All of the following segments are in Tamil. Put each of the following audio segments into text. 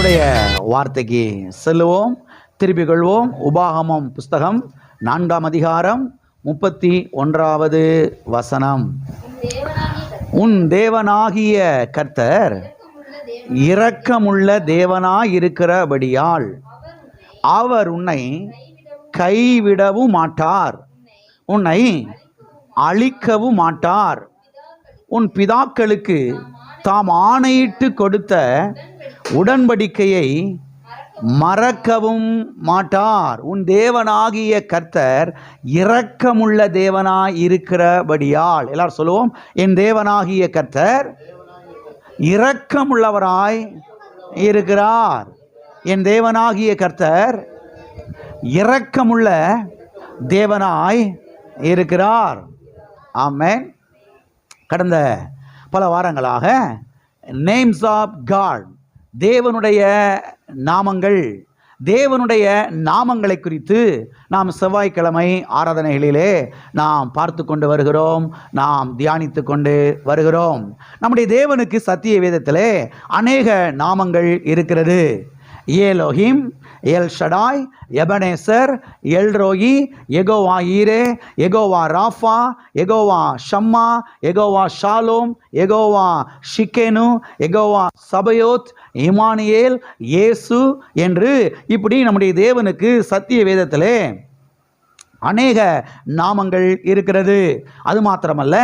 கர்த்தருடைய வார்த்தைக்கு செல்லுவோம், திருப்பிக் கொள்வோம். உபாகமம் புஸ்தகம் 4ஆம் அதிகாரம் 31வது வசனம். உன் தேவனாகிய கர்த்தர் இரக்கமுள்ள தேவனாய் இருக்கிறபடியால் அவர் உன்னை கைவிடவும் மாட்டார், உன்னை அழிக்கவும் மாட்டார். உன் பிதாக்களுக்கு தாம் ஆணையிட்டு கொடுத்த உடன்படிக்கையை மறக்கவும் மாட்டார். உன் தேவனாகிய கர்த்தர் இரக்கமுள்ள தேவனாய் இருக்கிறபடியால், எல்லாரும் சொல்லுவோம், என் தேவனாகிய கர்த்தர் இரக்கமுள்ளவராய் இருக்கிறார். என் தேவனாகிய கர்த்தர் இரக்கமுள்ள தேவனாய் இருக்கிறார். ஆமென். கடந்த பல வாரங்களாக நேம்ஸ் ஆஃப் காட், தேவனுடைய நாமங்கள், தேவனுடைய நாமங்களை குறித்து நாம் செவ்வாய்க்கிழமை ஆராதனைகளிலே நாம் பார்த்து கொண்டு வருகிறோம், நாம் தியானித்து கொண்டு வருகிறோம். நம்முடைய தேவனுக்கு சத்திய வேதத்திலே அநேக நாமங்கள் இருக்கிறது. ஏலோஹிம், எல் ஷடாய், எபனேசர், எல்ரோயி, யெகோவா ஈரே, யெகோவா ராஃபா, யெகோவா ஷம்மா, யெகோவா ஷாலோம், யெகோவா ஷிக்கேனு, யெகோவா சபயோத், இமானுவேல், இயேசு என்று இப்படி நம்முடைய தேவனுக்கு சத்திய வேதத்திலே அநேக நாமங்கள் இருக்கிறது. அது மாத்திரமல்ல,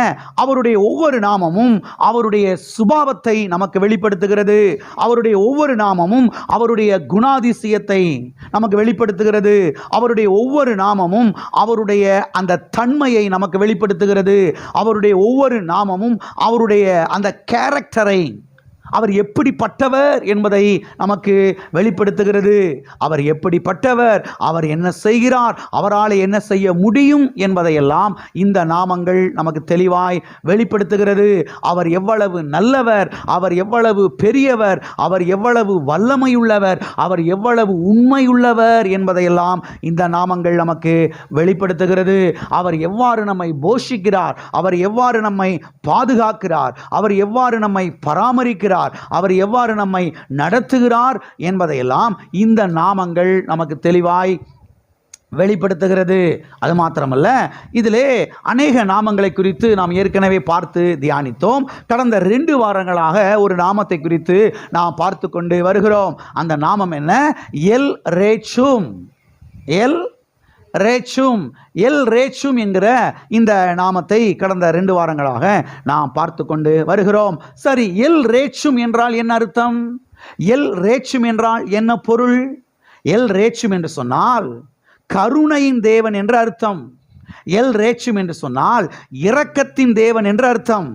அவருடைய ஒவ்வொரு நாமமும் அவருடைய சுபாவத்தை நமக்கு வெளிப்படுத்துகிறது. அவருடைய ஒவ்வொரு நாமமும் அவருடைய குணாதிசயத்தை நமக்கு வெளிப்படுத்துகிறது. அவருடைய ஒவ்வொரு நாமமும் அவருடைய அந்த தன்மையை நமக்கு வெளிப்படுத்துகிறது. அவருடைய ஒவ்வொரு நாமமும் அவருடைய அந்த கேரக்டரை, அவர் எப்படிப்பட்டவர் என்பதை நமக்கு வெளிப்படுத்துகிறது. அவர் எப்படிப்பட்டவர், அவர் என்ன செய்கிறார், அவரால் என்ன செய்ய முடியும் என்பதையெல்லாம் இந்த நாமங்கள் நமக்கு தெளிவாய் வெளிப்படுத்துகிறது. அவர் எவ்வளவு நல்லவர், அவர் எவ்வளவு பெரியவர், அவர் எவ்வளவு வல்லமையுள்ளவர், அவர் எவ்வளவு உண்மையுள்ளவர் என்பதையெல்லாம் இந்த நாமங்கள் நமக்கு வெளிப்படுத்துகிறது. அவர் எவ்வாறு நம்மை போஷிக்கிறார், அவர் எவ்வாறு நம்மை பாதுகாக்கிறார், அவர் எவ்வாறு நம்மை பராமரிக்கிறார், அவர் எவ்வாறு நம்மை நடத்துகிறார் என்பதையெல்லாம் இந்த நாமங்கள் நமக்கு தெளிவாய் வெளிப்படுத்துகிறது. அது மாத்திரமல்ல, இதிலே அநேக நாமங்களை குறித்து நாம் ஏற்கனவே பார்த்து தியானித்தோம். கடந்த 2 வாரங்களாக ஒரு நாமத்தை குறித்து நாம் பார்த்து கொண்டு வருகிறோம். அந்த நாமம் என்ன? எல் ரேச்சும். எல் ரேச்சும், எல் ரேச்சும் என்கிற இந்த நாமத்தை கடந்த 2 வாரங்களாக நாம் பார்த்து கொண்டு வருகிறோம். சரி, எல் ரேச்சும் என்றால் என்ன அர்த்தம்? எல் ரேச்சும் என்றால் என்ன பொருள்? எல் ரேச்சும் என்று சொன்னால் கருணையின் தேவன் என்று அர்த்தம். எல் ரேச்சும் என்று சொன்னால் இரக்கத்தின் தேவன் என்று அர்த்தம்.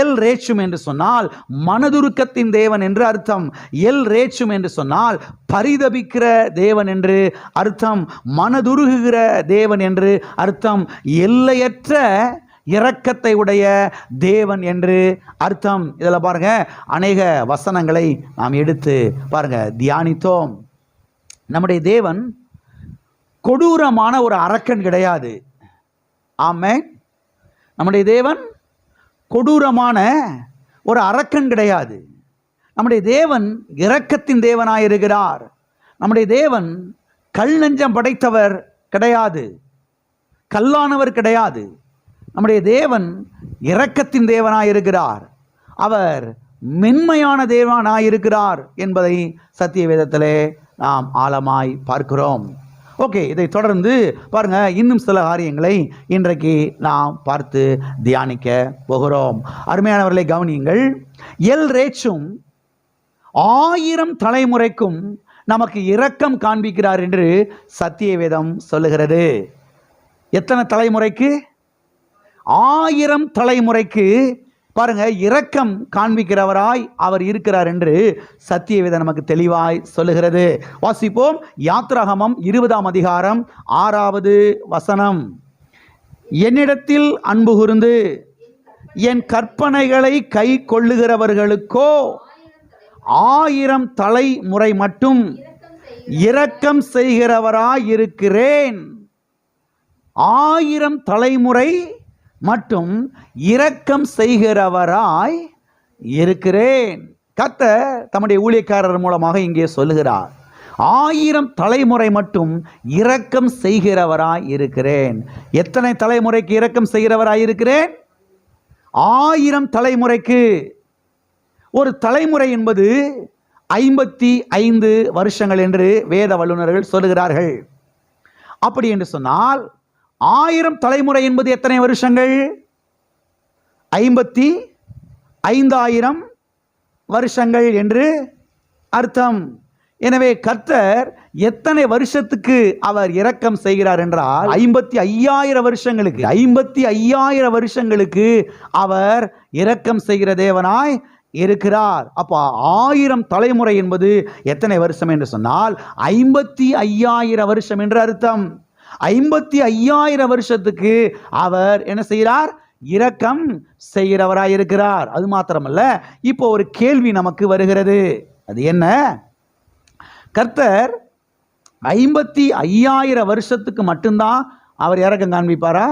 எல் ரேச்சும் என்று சொன்னால் மனதுருக்கத்தின் தேவன் என்று அர்த்தம். எல் ரேச்சும் என்று சொன்னால் பரிதபிக்கிற தேவன் என்று அர்த்தம். மனதுருகுகிற தேவன் என்று அர்த்தம். எல்லையற்ற இரக்கத்தை உடைய தேவன் என்று அர்த்தம். இதில் பாருங்க, அநேக வசனங்களை நாம் எடுத்து பாருங்க தியானித்தோம். நம்முடைய தேவன் கொடூரமான ஒரு அரக்கன் கிடையாது. ஆமென். நம்முடைய தேவன் கொடூரமான ஒரு அரக்கன் கிடையாது. நம்முடைய தேவன் இரக்கத்தின் தேவனாயிருக்கிறார். நம்முடைய தேவன் கல் நெஞ்சம் படைத்தவர் கிடையாது, கல்லானவர் கிடையாது. நம்முடைய தேவன் இரக்கத்தின் தேவனாயிருக்கிறார். அவர் மென்மையான தேவனாயிருக்கிறார் என்பதை சத்திய வேதத்திலே நாம் ஆழமாய் பார்க்கிறோம். ஓகே, இதை தொடர்ந்து பாருங்க, இன்னும் சில காரியங்களை இன்றைக்கு நாம் பார்த்து தியானிக்க போகிறோம். அருமையானவர்களை கவனியுங்கள். எல் ரேச்சும் 1000 தலைமுறைக்கும் நமக்கு இரக்கம் காண்பிக்கிறார் என்று சத்திய வேதம் சொல்லுகிறது. எத்தனை தலைமுறைக்கு? 1000 தலைமுறைக்கு பாருங்க இரக்கம் காண்பிக்கிறவராய் அவர் இருக்கிறார் என்று சத்திய வேதம் நமக்கு தெளிவாய் சொல்லுகிறது. வாசிப்போம். யாத்ராகமம் 20ஆம் அதிகாரம் 6வது வசனம். என்னிடத்தில் அன்பு கூர்ந்து என் கற்பனைகளை கை கொள்ளுகிறவர்களுக்கோ 1000 தலைமுறை மட்டும் இரக்கம் செய்கிறவராய் இருக்கிறேன். 1000 தலைமுறை மட்டும் இரக்கம் செய்கிறவராய் இருக்கிறேன். கர்த்தர் தம்முடைய ஊழியக்காரர் மூலமாக இங்கே சொல்லுகிறார், 1000 தலைமுறை மட்டும் இரக்கம் செய்கிறவராய் இருக்கிறேன். எத்தனை தலைமுறைக்கு இரக்கம் செய்கிறவராய் இருக்கிறேன்? 1000 தலைமுறைக்கு. ஒரு தலைமுறை என்பது 55 வருஷங்கள் என்று வேத வல்லுநர்கள் சொல்லுகிறார்கள். அப்படி என்று சொன்னால் 1000 தலைமுறை என்பது எத்தனை வருஷங்கள்? 55,000 வருஷங்கள் என்று அர்த்தம். எனவே கர்த்தர் எத்தனை வருஷத்துக்கு அவர் இரக்கம் செய்கிறார் என்றால் 55,000 வருஷங்களுக்கு. 55,000 வருஷங்களுக்கு அவர் இரக்கம் செய்கிற தேவனாய் இருக்கிறார். அப்போ 1000 தலைமுறை என்பது எத்தனை வருஷம் என்று சொன்னால் 55,000 வருஷம் என்று அர்த்தம். 55,000 வருஷத்துக்கு அவர் என்ன செய்கிறார்? இரக்கம் செய்கிறவராய் இருக்கிறார். அது மாத்திரமல்ல, இப்போ ஒரு கேள்வி நமக்கு வருகிறது. அது என்ன? கர்த்தர் 55,000 வருஷத்துக்கு மட்டும்தான் அவர் இரக்கம் காண்பிப்பாரா?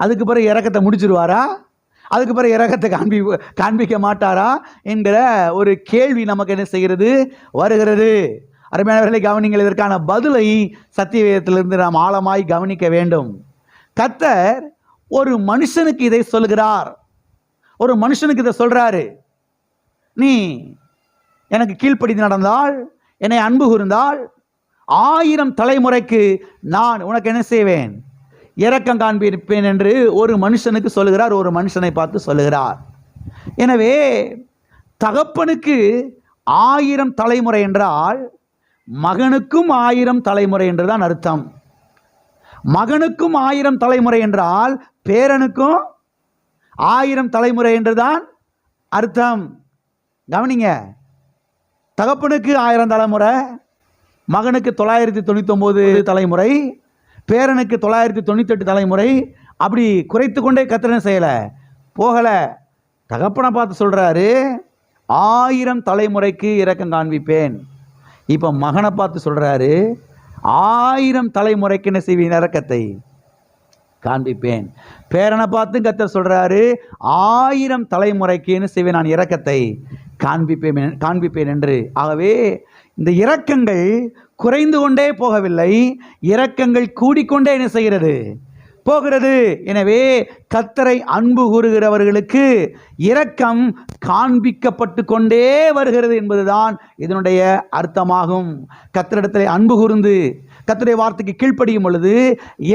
அதுக்கு பிறகு இரக்கத்தை முடிச்சிருவாரா? அதுக்கு பிறகு இரக்கத்தை காண்பிக்க மாட்டாரா என்கிற ஒரு கேள்வி நமக்கு என்ன செய்கிறது? வருகிறது. அருமையானவர்களை கவனிங்கள். இதற்கான பதிலை சத்தியவேதத்திலிருந்து நாம் ஆழமாய் கவனிக்க வேண்டும். கர்த்தர் ஒரு மனுஷனுக்கு இதை சொல்கிறார். ஒரு மனுஷனுக்கு இதை சொல்றாரு, நீ எனக்கு கீழ்ப்படிந்து நடந்தால், என்னை அன்பு கூர்ந்தால், 1000 தலைமுறைக்கு நான் உனக்கு என்ன செய்வேன்? இரக்கம் காண்பிப்பேன் என்று ஒரு மனுஷனுக்கு சொல்லுகிறார். ஒரு மனுஷனை பார்த்து சொல்லுகிறார். எனவே தகப்பனுக்கு 1000 தலைமுறை என்றால் மகனுக்கும் 1000 தலைமுறை என்றுதான் அர்த்தம். மகனுக்கும் 1000 தலைமுறை என்றால் பேரனுக்கும் 1000 தலைமுறை என்றுதான் அர்த்தம். கவனிங்க, தகப்பனுக்கு 1000 தலைமுறை, மகனுக்கு 999 தலைமுறை, பேரனுக்கு 998 தலைமுறை. அப்படி குறைத்து கொண்டே கர்த்தர் செய்யலை, போகலை. தகப்பனை பார்த்து சொல்கிறாரு, 1000 தலைமுறைக்கு இரக்கம் காண்பிப்பேன். இப்போ மகனை பார்த்து சொல்கிறாரு, 1000 தலைமுறைக்கு என்ன செய்வேன்? இரக்கத்தை காண்பிப்பேன். பேரனை பார்த்து கர்த்தர் சொல்கிறாரு, 1000 தலைமுறைக்கு என்ன செய்வேன்? நான் இரக்கத்தை காண்பிப்பேன் என்று. ஆகவே இந்த இரக்கங்கள் குறைந்து கொண்டே போகவில்லை, இரக்கங்கள் கூடிக்கொண்டே என்ன செய்கிறது? போகிறது. எனவே கர்த்தரை அன்பு கூறுகிறவர்களுக்கு இரக்கம் காண்பிக்கப்பட்டு கொண்டே வருகிறது என்பதுதான் இதனுடைய அர்த்தமாகும். கர்த்தரிடத்தில் அன்பு கூர்ந்து கர்த்தருடைய வார்த்தைக்கு கீழ்ப்படியும் பொழுது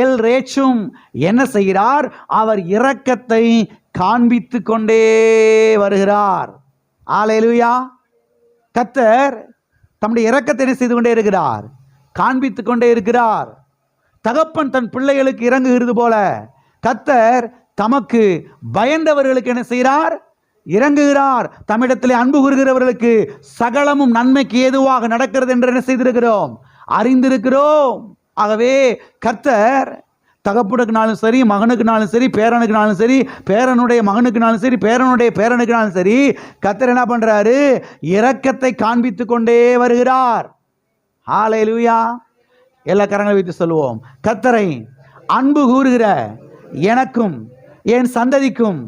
எல் ரேச்சும் என்ன செய்கிறார்? அவர் இரக்கத்தை காண்பித்து கொண்டே வருகிறார். அல்லேலூயா. கர்த்தர் தம்முடைய இரக்கத்தை என்ன செய்து கொண்டே இருக்கிறார்? காண்பித்து கொண்டே இருக்கிறார். தகப்பன் தன் பிள்ளைகளுக்கு இறங்குகிறது போல கர்த்தர் தமக்கு பயந்தவர்களுக்கு என்ன செய்கிறார்? இறங்குகிறார். தம்மிடத்திலே அன்பு கூறுகிறவர்களுக்கு சகலமும் நன்மைக்கு ஏதுவாக நடக்கிறது என்று என்ன செய்திருக்கிறோம்? அறிந்திருக்கிறோம். ஆகவே கர்த்தர் தகப்பனுக்குனாலும் சரி, மகனுக்குனாலும் சரி, பேரனுக்குனாலும் சரி, பேரனுடைய மகனுக்குனாலும் சரி, பேரனுடைய பேரனுக்குனாலும் சரி, கர்த்தர் என்ன பண்றாரு? இரக்கத்தை காண்பித்து கொண்டே வருகிறார். ஹல்லேலூயா. எல்லா கரங்களை வைத்து சொல்லுவோம், கர்த்தரை அன்பு கூறுகிற எனக்கும் என் சந்ததிக்கும்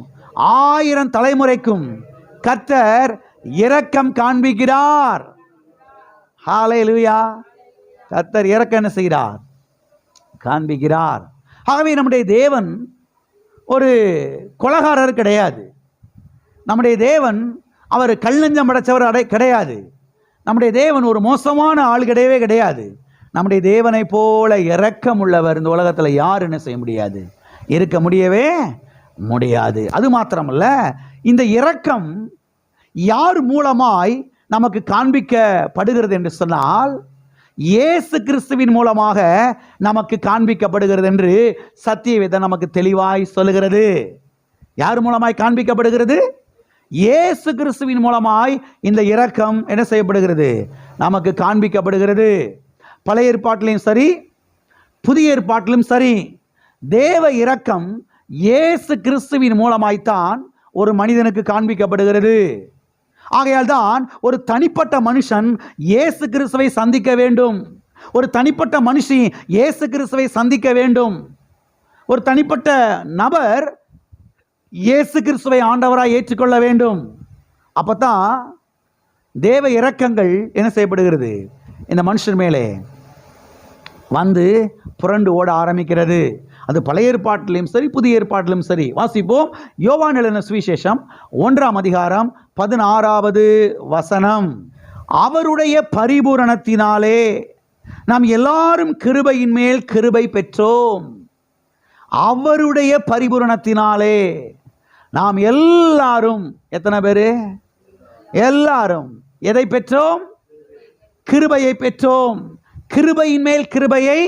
1000 தலைமுறைக்கும் கர்த்தர் இரக்கம் காண்பிக்கிறார். ஹல்லேலூயா. கர்த்தர் இரக்கம் என்ன செய்கிறார்? காண்பிக்கிறார். ஆகவே நம்முடைய தேவன் ஒரு கொலைகாரர் கிடையாது. நம்முடைய தேவன் அவர் கல்லஞ்சம் படைச்சவர் கிடையாது. நம்முடைய தேவன் ஒரு மோசமான ஆள் கிடையவே கிடையாது. நம்முடைய தேவனை போல இரக்கம் உள்ளவர் இந்த உலகத்தில் யார் என்ன செய்ய முடியாது? இருக்க முடியவே முடியாது. அது மாத்திரமல்ல, இந்த இரக்கம் யார் மூலமாய் நமக்கு காண்பிக்கப்படுகிறது என்று சொன்னால் இயேசு கிறிஸ்துவின் மூலமாக நமக்கு காண்பிக்கப்படுகிறது என்று சத்தியவேதம் நமக்கு தெளிவாய் சொல்லுகிறது. யார் மூலமாய் காண்பிக்கப்படுகிறது? இயேசு கிறிஸ்துவின் மூலமாய் இந்த இரக்கம் என்ன செய்யப்படுகிறது? நமக்கு காண்பிக்கப்படுகிறது. பழைய ஏற்பாட்டிலும் சரி, புதிய ஏற்பாட்டிலும் சரி, தேவ இரக்கம் இயேசு கிறிஸ்துவின் மூலமாய்த்தான் ஒரு மனிதனுக்கு காண்பிக்கப்படுகிறது. ஆகையால் தான் ஒரு தனிப்பட்ட மனுஷன் இயேசு கிறிஸ்துவை சந்திக்க வேண்டும். ஒரு தனிப்பட்ட மனுஷி இயேசு கிறிஸ்துவை சந்திக்க வேண்டும். ஒரு தனிப்பட்ட நபர் இயேசு கிறிஸ்துவை ஆண்டவராய் ஏற்றுக்கொள்ள வேண்டும். அப்பதான் தேவ இரக்கங்கள் என்ன செய்யப்படுகிறது? இந்த மனுஷன் மேலே வந்து புரண்டு ஓட ஆரம்பிக்கிறது. அது பழைய ஏற்பாட்டிலும் சரி, புதிய ஏற்பாட்டிலும் சரி. வாசிப்போம். யோவான் எழுதின சுவிசேஷம் 1ஆம் அதிகாரம் 16வது வசனம். அவருடைய பரிபூரணத்தினாலே நாம் எல்லாரும் கிருபையின் மேல் கிருபை பெற்றோம். அவருடைய பரிபூரணத்தினாலே நாம் எல்லாரும், எத்தனை பேரு? எல்லாரும் எதை பெற்றோம்? கிருபையை பெற்றோம். கிருபையின் மேல் கிருபையை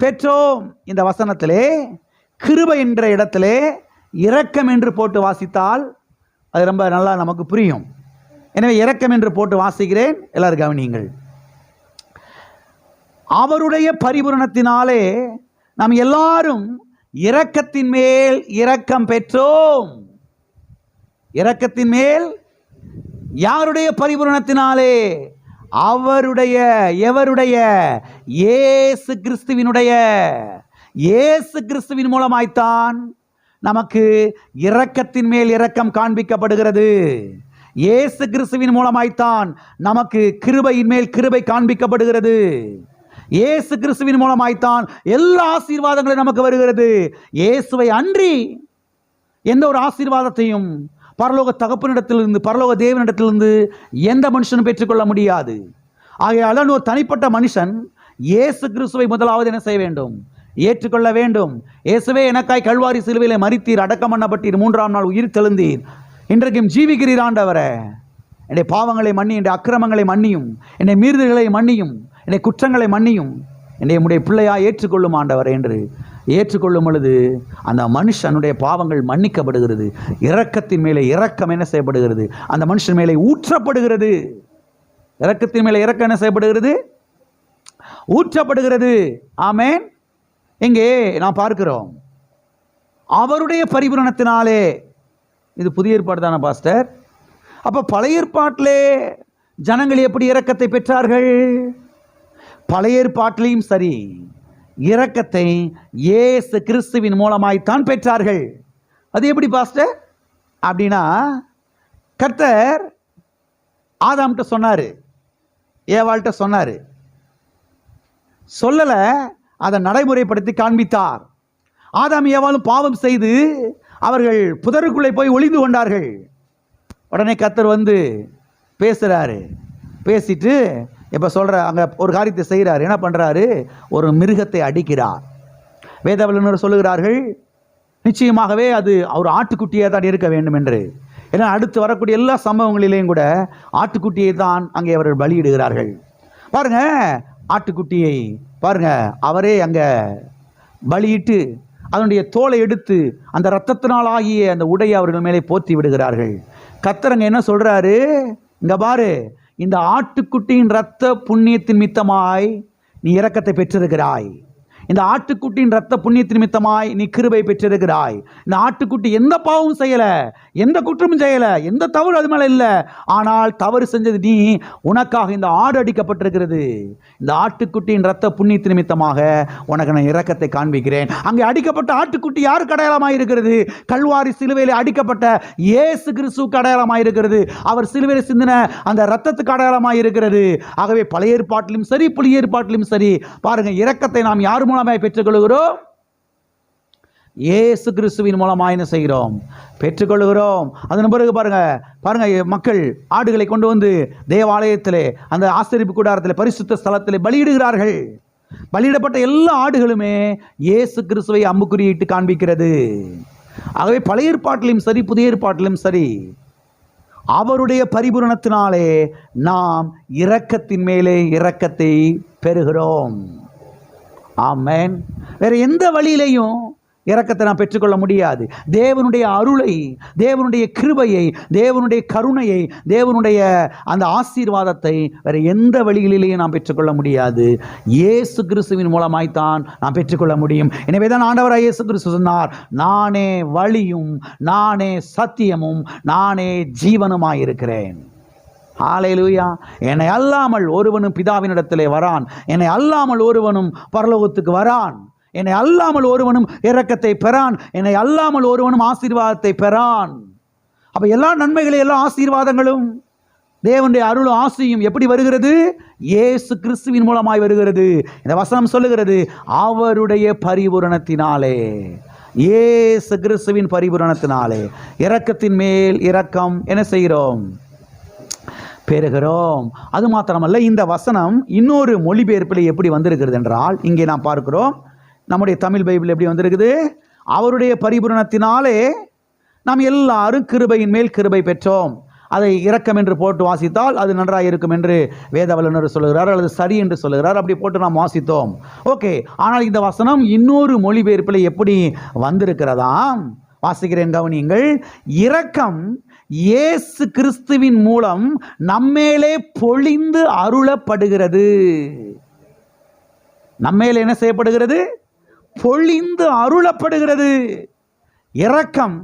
பெற்றோம். இந்த வசனத்திலே கிருபை என்ற இடத்திலே இரக்கம் என்று போட்டு வாசித்தால் அது ரொம்ப நல்லா நமக்கு புரியும். எனவே இரக்கம் என்று போட்டு வாசிக்கிறேன், எல்லாரும் கவனியுங்கள். அவருடைய பரிபூரணத்தினாலே நாம் எல்லாரும் இரக்கத்தின் மேல் இரக்கம் பெற்றோம். இரக்கத்தின் மேல் யாருடைய பரிபூரணத்தினாலே? அவருடைய, எவருடைய? இயேசு கிறிஸ்துவினுடைய. இயேசு கிறிஸ்துவின் மூலமாய்த்தான் நமக்கு இரக்கத்தின் மேல் இரக்கம் காண்பிக்கப்படுகிறது. இயேசு கிறிஸ்துவின் மூலமாய்த்தான் நமக்கு கிருபையின் மேல் கிருபை காண்பிக்கப்படுகிறது. இயேசு கிறிஸ்துவின் மூலமாய்த்தான் எல்லா ஆசீர்வாதங்களும் நமக்கு வருகிறது. இயேசுவை அன்றி எந்த ஒரு ஆசீர்வாதத்தையும் பரலோக தகப்பனிடத்திலிருந்து, பரலோக தேவனிடத்திலிருந்து எந்த மனுஷனும் பெற்றுக்கொள்ள முடியாது. ஆகையால் ஒரு தனிப்பட்ட மனுஷன் இயேசு கிறிஸ்துவை முதலாவது என்ன செய்ய வேண்டும்? ஏற்றுக்கொள்ள வேண்டும். இயேசுவே எனக்காய் கல்வாரி சிலுவையிலே மரித்தீர், அடக்கம் பண்ணப்பட்டீர், 3ஆம் நாள் உயிர் தெழுந்தீர், இன்றைக்கும் ஜீவிக்கிறீர் ஆண்டவரே. என்னுடைய பாவங்களை மன்னி, என்னுடைய அக்கிரமங்களை மன்னியும், என்னுடைய மீறுதல்களை மன்னியும், என்னுடைய குற்றங்களை மன்னியும், என்னுடைய பிள்ளையா ஏற்றுக்கொள்ளும் ஆண்டவரே என்று ஏற்றுக்கொள்ளும் பொழுது அந்த மனுஷனுடைய பாவங்கள் மன்னிக்கப்படுகிறது. இரக்கத்தின் மேலே இரக்கம் என்ன செய்யப்படுகிறது? அந்த மனுஷன் மேலே ஊற்றப்படுகிறது. இரக்கத்தின் மேலே இரக்கம் என்ன செய்யப்படுகிறது? ஊற்றப்படுகிறது. ஆமென். இங்கே நாம் பார்க்கிறோம், அவருடைய பரிபூரணத்தினாலே. இது புதிய ஏற்பாடு தானே பாஸ்டர்? அப்போ பழைய ஏற்பாட்டிலே ஜனங்கள் எப்படி இரக்கத்தை பெற்றார்கள்? பழைய ஏற்பாட்டிலையும் சரி, இரக்கத்தை இயேசு கிறிஸ்துவின் மூலமாய்த்தான் பெற்றார்கள். அது எப்படி பாஸ்டர் அப்படின்னா, கர்த்தர் ஆதாம்கிட்ட சொன்னார், ஏவாள்கிட்ட சொன்னார், சொல்லலை, அதை நடைமுறைப்படுத்தி காண்பித்தார். ஆதாம் ஏவாளும் பாவம் செய்து அவர்கள் புதருக்குள்ளே போய் ஒளிந்து கொண்டார்கள். உடனே கர்த்தர் வந்து பேசுகிறாரு. பேசிட்டு இப்போ சொல்கிற அங்கே ஒரு காரியத்தை செய்கிறார். என்ன பண்ணுறாரு? ஒரு மிருகத்தை அடிக்கிறார். வேதவல்லுநர் சொல்லுகிறார்கள், நிச்சயமாகவே அது ஒரு ஆட்டுக்குட்டியாக தான் இருக்க வேண்டும் என்று. ஏன்னா அடுத்து வரக்கூடிய எல்லா சம்பவங்களிலேயும் கூட ஆட்டுக்குட்டியை தான் அங்கே அவர்கள் பலியிடுகிறார்கள். பாருங்க, ஆட்டுக்குட்டியை பாருங்க, அவரே அங்கே பலியிட்டு அதனுடைய தோலை எடுத்து அந்த இரத்தத்தினால் ஆகிய அந்த உடையை அவர்கள் மேலே போற்றி விடுகிறார்கள். கர்த்தர் என்ன சொல்றாரு? இங்க பாரு, இந்த ஆட்டுக்குட்டியின் இரத்த புண்ணியத்தின் மித்தமாய் நீ இரக்கத்தை பெற்றிருக்கிறாய். இந்த ஆட்டுக்குட்டியின் இரத்த புண்ணியத்தின் நிமித்தமாய் நீ கிருபை பெற்றிருக்கிறாய். இந்த ஆட்டுக்குட்டி எந்த பாவமும் செய்யல, எந்த குற்றமும் செய்யல, எந்த தவறு அது மேல இல்லை. ஆனால் தவறு செஞ்சது நீ. உனக்காக இந்த ஆடு அடிக்கப்பட்டிருக்கிறது. இந்த ஆட்டுக்குட்டியின் இரத்த புண்ணியத்தின் நிமித்தமாக உனக்கு நான் இரக்கத்தை காண்பிக்கிறேன். அங்கே அடிக்கப்பட்ட ஆட்டுக்குட்டி யாருக்கு அடையாளமாக இருக்கிறது? கல்வாரி சிலுவையில் அடிக்கப்பட்ட இயேசு கிறிஸ்துவுக்கு அடையாளமாக இருக்கிறது. அவர் சிலுவையில் சிந்தின அந்த இரத்தத்துக்கு அடையாளமாக இருக்கிறது. ஆகவே பழைய ஏற்பாட்டிலும் சரி, புதிய ஏற்பாட்டிலும் சரி, பாருங்க, இரக்கத்தை நாம் யார் மூலமாய் பெற்றுக்கொள்கிறோம்? இயேசு கிறிஸ்துவின் மூலமாய் என்ன செய்கிறோம்? பெற்றுக்கொள்கிறோம். அதன் பிறகு பாருங்க, மக்கள் ஆடுகளை கொண்டு வந்து தேவாலயத்திலே, அந்த ஆசரிப்பு கூடாரத்திலே, பரிசுத்த ஸ்தலத்திலே பலியிடுகிறார்கள். பலியிடப்பட்ட எல்லா ஆடுகளுமே இயேசு கிறிஸ்துவை அம்புக்குறியிட்டு காண்பிக்கிறது. ஆகவே பழைய ஏற்பாட்டிலும் சரி, புதிய ஏற்பாட்டிலும் சரி, அவருடைய பரிபூரணத்தினாலே நாம் இரக்கத்தின் மேலே இரக்கத்தை பெறுகிறோம். ஆமென். வேற எந்த வழியிலையும் இரக்கத்தை நாம் பெற்றுக்கொள்ள முடியாது. தேவனுடைய அருளை, தேவனுடைய கிருபையை, தேவனுடைய கருணையை, தேவனுடைய அந்த ஆசீர்வாதத்தை வேற எந்த வழிகளிலேயும் நாம் பெற்றுக்கொள்ள முடியாது. இயேசு கிறிஸ்துவின் மூலமாய்த்தான் நாம் பெற்றுக்கொள்ள முடியும். எனவே தான் ஆண்டவராகிய இயேசு கிறிஸ்து சொன்னார், நானே வழியும், நானே சத்தியமும், நானே ஜீவனுமாயிருக்கிறேன். ஹல்லேலூயா. என்னை அல்லாமல் ஒருவனும் பிதாவினிடத்திலே வரான், என்னை அல்லாமல் ஒருவனும் பரலோகத்துக்கு வரான், என்னை அல்லாமல் ஒருவனும் இரக்கத்தை பெறான், என்னை அல்லாமல் ஒருவனும் ஆசீர்வாதத்தை பெறான். அப்ப எல்லா நன்மைகளும், எல்லா ஆசீர்வாதங்களும் தேவனுடைய அருளும் ஆசையும் எப்படி வருகிறது? இயேசு கிறிஸ்துவின் மூலமாய் வருகிறது. இந்த வசனம் சொல்லுகிறது, அவருடைய பரிபூரணத்தினாலே, இயேசு கிறிஸ்துவின் பரிபூரணத்தினாலே இரக்கத்தின் மேல் இரக்கம் என்ன செய்கிறோம்? பெறுகிறோம். அது மாத்திரமல்ல, இந்த வசனம் இன்னொரு மொழிபெயர்ப்பில் எப்படி வந்திருக்கிறது என்றால், இங்கே நாம் பார்க்கிறோம், நம்முடைய தமிழ் பைபிள் எப்படி வந்திருக்குது? அவருடைய பரிபூரணத்தினாலே நாம் எல்லாரும் கிருபையின் மேல் கிருபை பெற்றோம். அதை இரக்கம் என்று போட்டு வாசித்தால் அது நன்றாக இருக்கும் என்று வேத வல்லுநர் சொல்லுகிறார், அல்லது சரி என்று சொல்லுகிறார். அப்படி போட்டு நாம் வாசித்தோம். ஓகே. ஆனால் இந்த வசனம் இன்னொரு மொழிபெயர்ப்பில் எப்படி வந்திருக்கிறதாம்? வாசிக்கிறேன், கவனியுங்கள். இரக்கம் இயேசு கிறிஸ்துவின் மூலம் நம்மேலே பொழிந்து அருளப்படுகிறது. நம்மேலே என்ன செய்யப்படுகிறது? பொழிந்து அருளப்படுகிறது. இரக்கம்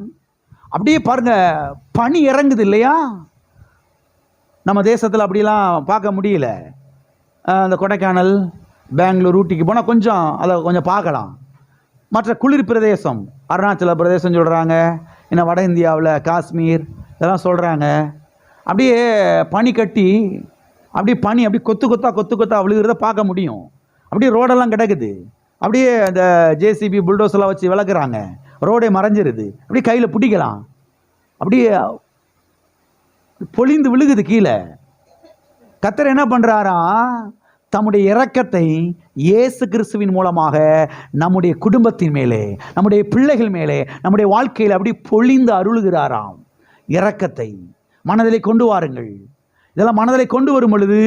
அப்படியே பாருங்க, பனி இறங்குது இல்லையா? நம்ம தேசத்தில் அப்படிலாம் பார்க்க முடியல. அந்த கொடைக்கானல், பெங்களூர், ஊட்டிக்கு போனால் கொஞ்சம் அதை கொஞ்சம் பார்க்கலாம். மற்ற குளிர் பிரதேசம், அருணாச்சல பிரதேசம் சொல்கிறாங்க, இன்னும் வட இந்தியாவில் காஷ்மீர் இதெல்லாம் சொல்கிறாங்க. அப்படியே பனி கட்டி அப்படியே பனி அப்படி கொத்து கொத்தா விழுகிறத பார்க்க முடியும். அப்படியே ரோடெல்லாம் கிடக்குது. அப்படியே அந்த ஜேசிபி புல்டோஸெல்லாம் வச்சு விளக்குறாங்க, ரோடே மறைஞ்சிருது. அப்படியே கையில் பிடிக்கலாம், அப்படியே பொழிந்து விழுகுது கீழே. கர்த்தர் என்ன பண்ணுறாரா? தம்முடைய இரக்கத்தை இயேசு கிறிஸ்துவின் மூலமாக நம்முடைய குடும்பத்தின் மேலே, நம்முடைய பிள்ளைகள் மேலே, நம்முடைய வாழ்க்கையில் அப்படி பொழிந்து அருளுகிறாராம். இரக்கத்தை மனதிலே கொண்டு வாருங்கள். இதெல்லாம் மனதிலே கொண்டு வரும் பொழுது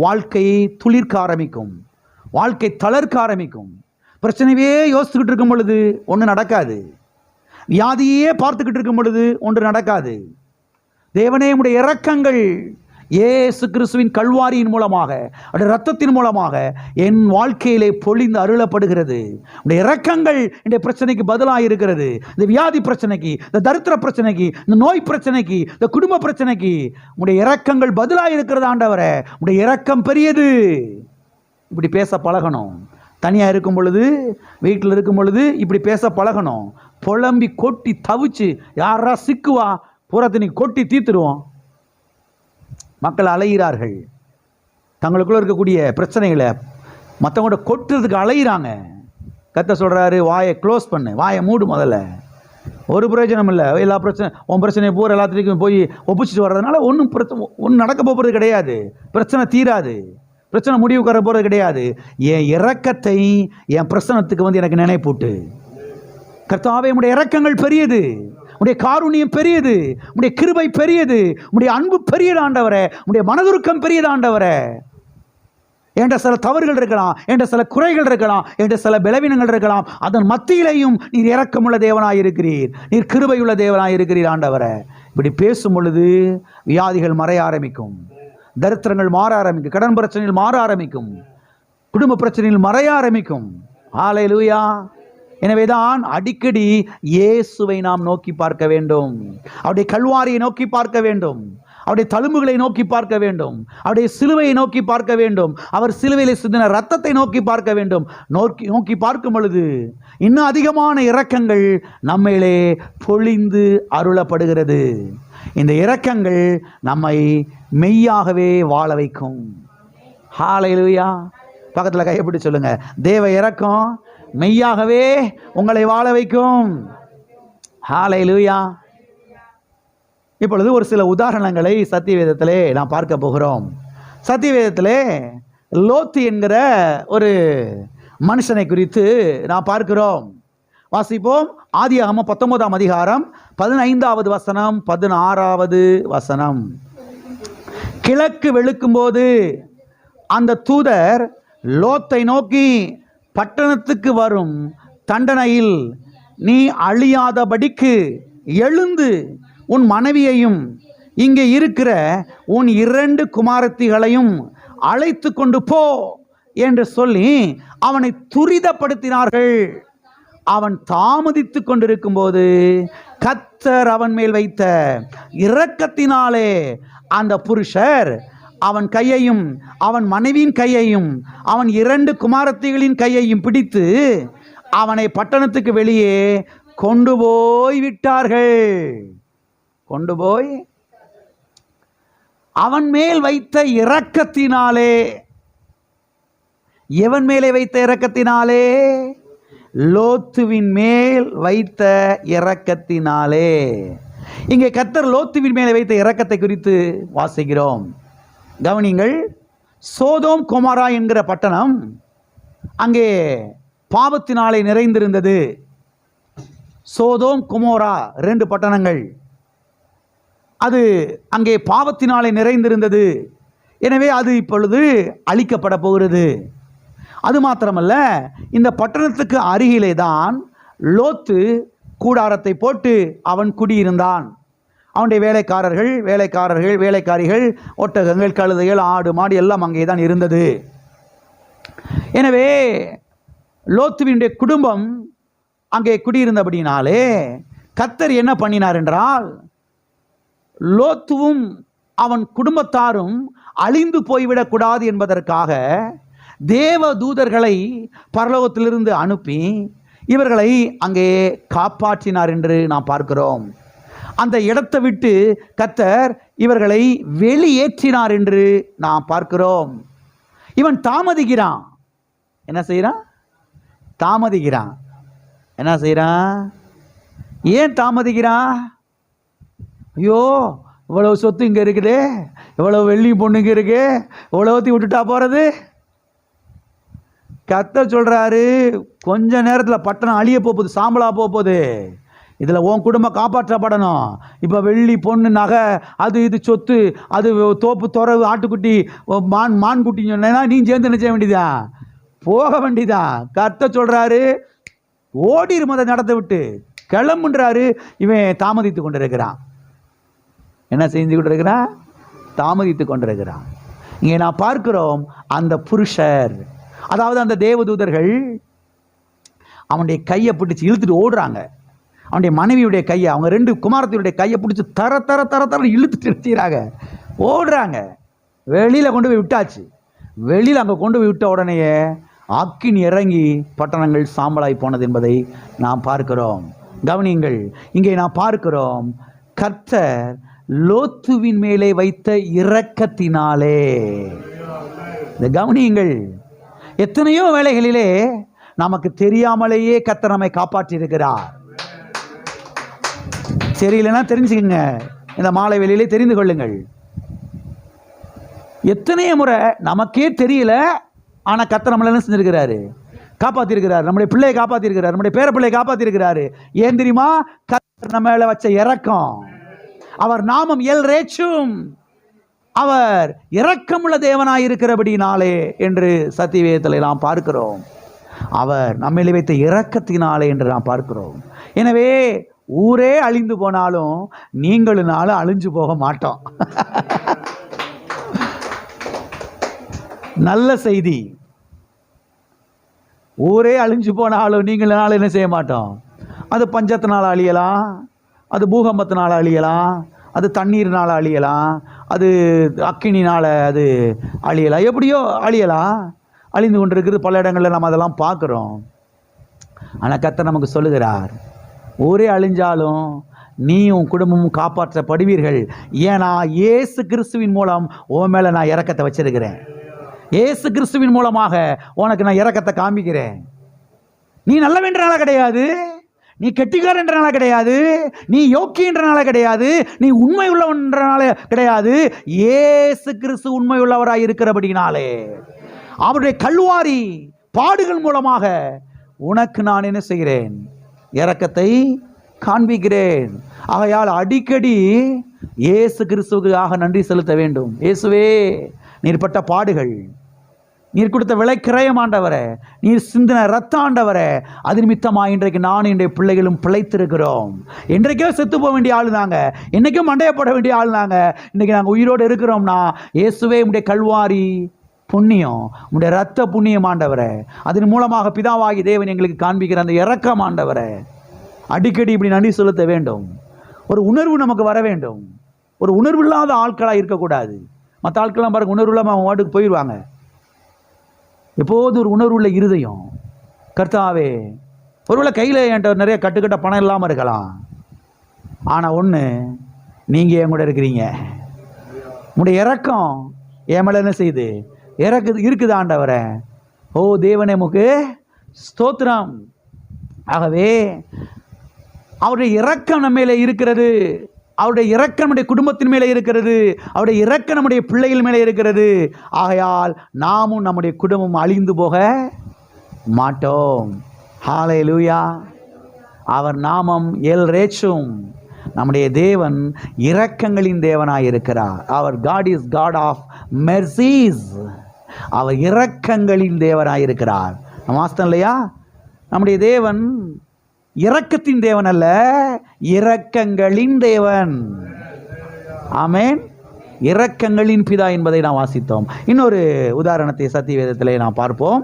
வாழ்க்கை துளிர்க்க ஆரம்பிக்கும், வாழ்க்கை தளர்க்க ஆரம்பிக்கும். பிரச்சனையே யோசிச்சுக்கிட்டு இருக்கும் பொழுது ஒன்று நடக்காது. வியாதியே பார்த்துக்கிட்டு இருக்கும் பொழுது ஒன்று நடக்காது. தேவனே, உம்முடைய இரக்கங்கள் இயேசு கிறிஸ்துவின் கல்வாரியின் மூலமாக, அவருடைய இரத்தத்தின் மூலமாக என் வாழ்க்கையிலே பொழிந்து அருளப்படுகிறது. உடைய இரக்கங்கள் இந்த பிரச்சனைக்கு பதிலாக இருக்கிறது. இந்த வியாதி பிரச்சனைக்கு, இந்த தரித்திர பிரச்சனைக்கு, இந்த நோய் பிரச்சனைக்கு, இந்த குடும்ப பிரச்சனைக்கு உடைய இரக்கங்கள் பதிலாக இருக்கிறது. ஆண்டவரே, உடைய இரக்கம் பெரியது. இப்படி பேச பழகணும். தனியாக இருக்கும் பொழுது, வீட்டில் இருக்கும் பொழுது இப்படி பேச பழகணும். புலம்பி கொட்டி தவிச்சு யாரா சிக்குவா புறத்தினி கொட்டி தீர்த்துருவோம். மக்கள் அலைகிறார்கள், தங்களுக்குள்ள இருக்கக்கூடிய பிரச்சனைகளை மற்றவங்கள்ட்ட கொட்டுறதுக்கு அலைகிறாங்க. கர்த்தர் சொல்கிறாரு, வாயை க்ளோஸ் பண்ணு, வாயை மூடு. முதல்ல ஒரு பிரயோஜனம் இல்லை. எல்லா பிரச்சனை, உன் பிரச்சனையை பூரா எல்லாத்துலேயும் போய் ஒப்பிச்சுட்டு வர்றதுனால ஒன்றும் நடக்க போகிறது கிடையாது. பிரச்சனை தீராது, பிரச்சனை முடிவுக்கு வர போகிறது கிடையாது. என் இரக்கத்தை என் பிரச்சனத்துக்கு எனக்கு நினைப்பூட்டு. கர்த்தாவே, உம்முடைய இரக்கங்கள் பெரியது, உம்முடைய காருண்யம் பெரியது, உம்முடைய கிருபை பெரியது, உம்முடைய அன்பு பெரியது ஆண்டவரே, உம்முடைய மனதுருக்கம் பெரியது ஆண்டவரே. என்கிட்ட சில தவறுகள் இருக்கலாம், என்கிட்ட சில குறைகள் இருக்கலாம், என்கிட்ட சில பலவீனங்கள் இருக்கலாம். அதன் மத்தியிலையும் நீர் இரக்கமுள்ள தேவனாயிருக்கிறீர், நீர் கிருபையுள்ள தேவனாயிருக்கிறீர் ஆண்டவரே. இப்படி பேசும் பொழுது வியாதிகள் மறைய ஆரம்பிக்கும், தரித்திரங்கள் மாற ஆரம்பிக்கும், கடன் பிரச்சனைகள் மாற ஆரம்பிக்கும், குடும்ப பிரச்சனைகள் மறைய ஆரம்பிக்கும். ஹல்லேலூயா. எனவேதான் அடிக்கடி இயேசுவை நாம் நோக்கி பார்க்க வேண்டும், அவருடைய கல்வாரியை நோக்கி பார்க்க வேண்டும், அவருடைய தழும்புகளை நோக்கி பார்க்க வேண்டும், அவருடைய சிலுவையை நோக்கி பார்க்க வேண்டும், அவர் சிலுவையில் சிந்தின ரத்தத்தை நோக்கி பார்க்க வேண்டும். நோக்கி பார்க்கும் பொழுது இன்னும் அதிகமான இரக்கங்கள் நம்மையிலே பொழிந்து அருளப்படுகிறது. இந்த இரக்கங்கள் நம்மை மெய்யாகவே வாழ வைக்கும். ஹல்லேலூயா. பக்கத்தில் கையப்பிடி சொல்லுங்க, தேவ இரக்கம் மெய்யாகவே உங்களை வாழ வைக்கும். ஹல்லேலூயா. இப்பொழுது ஒரு சில உதாரணங்களை சத்தியவேதத்திலே நாம் பார்க்க போகிறோம். சத்தியவேதத்திலே லோத்து என்கிற ஒரு மனுஷனை குறித்து நாம் பார்க்கிறோம். வாசிப்போம். ஆதியாகமம் 19ஆம் அதிகாரம் 15வது வசனம், 16வது வசனம். கிழக்கு வெளுக்கும்போது அந்த தூதர் லோத்தை நோக்கி, பட்டணத்துக்கு வரும் தண்டனையில் நீ அழியாதபடிக்கு எழுந்து உன் மனைவியையும் இங்கே இருக்கிற உன் 2 குமாரத்திகளையும் அழைத்து கொண்டு போ என்று சொல்லி அவனை துரிதப்படுத்தினார்கள். அவன் தாமதித்து கொண்டிருக்கும் போது கர்த்தர் அவன் மேல் வைத்த இரக்கத்தினாலே அந்த புருஷர் அவன் கையையும் அவன் மனைவியின் கையையும் அவன் 2 குமாரத்திகளின் கையையும் பிடித்து அவனை பட்டணத்துக்கு வெளியே கொண்டு போய் விட்டார்கள். கொண்டு போய் அவன் மேல் வைத்த இரக்கத்தினாலே. எவன் மேலே வைத்த இரக்கத்தினாலே? லோத்துவின் மேல் வைத்த இரக்கத்தினாலே. இங்கே கர்த்தர் லோத்துவின் மேலே வைத்த இரக்கத்தை குறித்து வாசிக்கிறோம். கவனிங்கள். சோதோம் கொமோரா என்கிற பட்டணம் அங்கே பாவத்தினாலே நிறைந்திருந்தது. சோதோம் கொமோரா 2 பட்டணங்கள். அது அங்கே பாவத்தினாலே நிறைந்திருந்தது. எனவே அது இப்பொழுது அழிக்கப்பட போகிறது. அது மாத்திரமல்ல, இந்த பட்டணத்துக்கு அருகிலே தான் லோத்து கூடாரத்தை போட்டு அவன் குடியிருந்தான். அவனுடைய வேலைக்காரிகள், ஒட்டகங்கள், கழுதைகள், ஆடு மாடு எல்லாம் அங்கே தான் இருந்தது. எனவே லோத்துவினுடைய குடும்பம் அங்கே குடியிருந்தபடினாலே கர்த்தர் என்ன பண்ணினார் என்றால், லோத்துவும் அவன் குடும்பத்தாரும் அழிந்து போய்விடக்கூடாது என்பதற்காக தேவ தூதர்களை பரலோகத்திலிருந்து அனுப்பி இவர்களை அங்கே காப்பாற்றினார் என்று நாம் பார்க்கிறோம். அந்த இடத்தை விட்டு கர்த்தர் இவர்களை வெளியேற்றினார் என்று நாம் பார்க்கிறோம். இவன் தாமதிக்கிறான். என்ன செய்கிறான்? தாமதிக்கிறான். என்ன செய்கிறான்? ஏன் தாமதிக்கிறான்? ஐயோ, இவ்வளவு சொத்து இங்கே இருக்குது, இவ்வளவு வெள்ளி பொண்ணு இங்கே இருக்கு, இவ்வளோத்தையும் விட்டுட்டா போகிறது. கர்த்தர் சொல்கிறாரு, கொஞ்ச நேரத்தில் பட்டணம் அழிய போகுது, சாம்பலாக போகுது. இதில் உன் குடும்பம் காப்பாற்றப்படணும். இப்போ வெள்ளி பொண்ணு நகை அது இது சொத்து, அது தோப்பு துறவு ஆட்டுக்குட்டி மான்குட்டின்னு சொன்னா நீ சேர்ந்து என்ன செய்ய வேண்டியதா? போக வேண்டியதா? கர்த்தர் சொல்கிறாரு, ஓடிரு மத நடத்த விட்டு கிளம்புன்றாரு. இவன் தாமதித்து கொண்டிருக்கிறான். என்ன செஞ்சு கொண்டிருக்கிறான்? தாமதித்து கொண்டிருக்கிறான். இங்கே நான் பார்க்கிறோம், அந்த புருஷர், அதாவது அந்த தேவதூதர்கள் அவனுடைய கையை பிடிச்சி இழுத்துட்டு ஓடுறாங்க. அவனுடைய மனைவியுடைய கையை, அவங்க 2 குமாரத்தினுடைய கையை பிடிச்சி தர தர தர தர இழுத்துட்டு நிறுத்திடுறாங்க. ஓடுறாங்க. வெளியில் கொண்டு போய் விட்டாச்சு. வெளியில் அங்கே கொண்டு போய் விட்ட உடனேயே அக்கினி இறங்கி பட்டணங்கள் சாம்பலாய் போனது என்பதை நாம் பார்க்கிறோம். கவனியுங்கள். இங்கே நாம் பார்க்கிறோம், கர்த்தர் லோத்துவின் மேலே வைத்த இரக்கத்தினாலே. இந்த கவனியுங்கள். எத்தனையோ வேளைகளிலே நமக்கு தெரியாமலேயே கர்த்தர் நம்மை காப்பாற்றி இருக்கிறார். தெரியலன்னா தெரிஞ்சுக்கங்க, இந்த மாலை வேளையிலே தெரிந்து கொள்ளுங்கள். எத்தனையோ முறை நமக்கே தெரியல, ஆனால் கர்த்தர் நம்மளை என்ன செஞ்சிருக்கிறாரு? காப்பாற்றிருக்கிறார். நம்முடைய பிள்ளையை காப்பாற்றிருக்கிறார். நம்முடைய பேர பிள்ளையை காப்பாற்றிருக்கிறாரு. ஏன் தெரியுமா? கர்த்தர் நம்ம மேல வச்ச இரக்கம். அவர் நாமம் எல் ரேச்சும், அவர் இரக்கமுள்ள தேவனாய் இருக்கிறபடினாலே என்று சத்தியவேதத்தில் நாம் பார்க்கிறோம். அவர் நம்மளை வைத்த இரக்கத்தினாலே என்று நாம் பார்க்கிறோம். எனவே ஊரே அழிந்து போனாலும் நீங்களும் அழிஞ்சு போக மாட்டோம். நல்ல செய்தி. ஊரே அழிஞ்சு போனாலும் நீங்களும் என்ன செய்ய மாட்டோம். அது பஞ்சத்தினால் அழியலாம், அது பூகம்பத்தினால் அழியலாம், அது தண்ணீர்னால் அழியலாம், அது அக்கினினால் அது அழியலாம், எப்படியோ அழியலாம். அழிந்து கொண்டிருக்கிறது பல இடங்களில் நம்ம அதெல்லாம் பார்க்குறோம். ஆனால் கர்த்தர் நமக்கு சொல்லுகிறார், ஊரே அழிஞ்சாலும் நீயும் குடும்பமும் காப்பாற்றப்படுவீர்கள். ஏன்னா இயேசு கிறிஸ்துவின் மூலம் உன் மேலே நான் இரக்கத்தை வச்சிருக்கிறேன். இயேசு கிறிஸ்துவின் மூலமாக உனக்கு நான் இரக்கத்தை காமிக்கிறேன். நீ நல்லவென்றனால கிடையாது, நீ கெட்டிக்காரன்றனால கிடையாது, நீ யோக்கியன்றனால கிடையாது, நீ உண்மை உள்ளவன்றனால கிடையாது. இயேசு கிறிஸ்து உண்மை உள்ளவராய் இருக்கிறபடினாலே அவருடைய கல்வாரி பாடுகள் மூலமாக உனக்கு நான் என்ன செய்கிறேன்? இரக்கத்தை காண்பிக்கிறேன். ஆகையால் அடிக்கடி இயேசு கிறிஸ்துவுக்காக நன்றி செலுத்த வேண்டும். இயேசுவே, நீர் பட்ட பாடுகள், நீர் கொடுத்த விலைக்கிரயம் ஆண்டவரே, நீர் சிந்தின ரத்த ஆண்டவரே, அது நிமித்தமாக இன்றைக்கு நான் என்னுடைய பிள்ளைகளும் பிழைத்திருக்கிறோம். இன்றைக்கே செத்து போக வேண்டிய ஆள் நாங்க, இன்னைக்கும் மண்டையப்பட வேண்டிய ஆள் நாங்க. இன்னைக்கு நாங்கள் உயிரோடு இருக்கிறோம்னா இயேசுவே உடைய கல்வாரி புண்ணியம், உடைய ரத்த புண்ணியம் ஆண்டவரே, அதன் மூலமாக பிதாவாகி தேவன் எங்களுக்கு காண்பிக்கிற அந்த இரக்கம் ஆண்டவரே. அடிக்கடி இப்படி நன்றி செலுத்த வேண்டும். ஒரு உணர்வு நமக்கு வர வேண்டும். ஒரு உணர்வு இல்லாத ஆட்களாக இருக்கக்கூடாது. மற்ற ஆட்கள்லாம் பாருங்க, உணர்வு இல்லாமல் அவங்க வாட்டுக்கு போயிடுவாங்க. எப்போது ஒரு உணர்வுள்ள இருதயம், கர்த்தாவே, ஒருவேளை கையில் என்கிட்ட நிறைய கட்டுக்கட்ட பணம் இல்லாமல் இருக்கலாம், ஆனால் ஒன்று, நீங்கள் என் கூட இருக்கிறீங்க. உடைய இரக்கம் என் மேல என்ன செய்யுது? இருக்குது ஆண்டவரே. ஓ தேவனே உமக்கு ஸ்தோத்திரம். ஆகவே அவருடைய இரக்கம் நம்ம மேலே இருக்கிறது. அவருடைய இரக்கம் நம்முடைய குடும்பத்தின் மேலே இருக்கிறது. அவருடைய இரக்கம் நம்முடைய பிள்ளைகள் மேலே இருக்கிறது. ஆகையால் நாமும் நம்முடைய குடும்பம் அழிந்து போக மாட்டோம். ஹல்லேலூயா. அவர் நாமம் எல் ரேச்சும். நம்முடைய தேவன் இரக்கங்களின் தேவனாய் இருக்கிறார். அவர் God is God of mercies. அவர் இரக்கங்களின் தேவனாய் இருக்கிறார். வாஸ்தவம் இல்லையா? நம்முடைய தேவன் இரக்கத்தின் தேவன் அல்ல, இரக்கங்களின் தேவன். ஆமென். இரக்கங்களின் பிதா என்பதை நாம் வாசித்தோம். இன்னொரு உதாரணத்தை சத்திய வேதத்திலே நாம் பார்ப்போம்.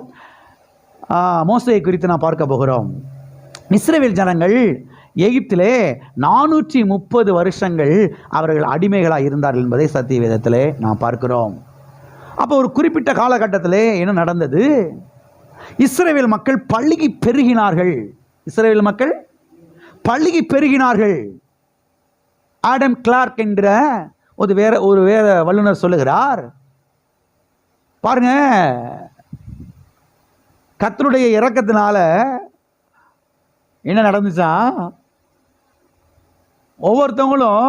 மோசேயை குறித்து நாம் பார்க்க போகிறோம். இஸ்ரவேல் ஜனங்கள் எகிப்திலே 430 வருஷங்கள் அவர்கள் அடிமைகளாக இருந்தார்கள் என்பதை சத்திய வேதத்திலே நாம் பார்க்கிறோம். அப்போ ஒரு குறிப்பிட்ட காலகட்டத்திலே என்ன நடந்தது? இஸ்ரவேல் மக்கள் பல்கி பெருகினார்கள். இஸ்ரவேல் மக்கள் பல்கி பெருகினார்கள். ஆடம் கிளார்க் என்ற ஒரு வேத வல்லுநர் சொல்லுகிறார், பாருங்க, கர்த்தருடைய இரக்கத்தினால என்ன நடந்துச்சா, ஒவ்வொருத்தவங்களும்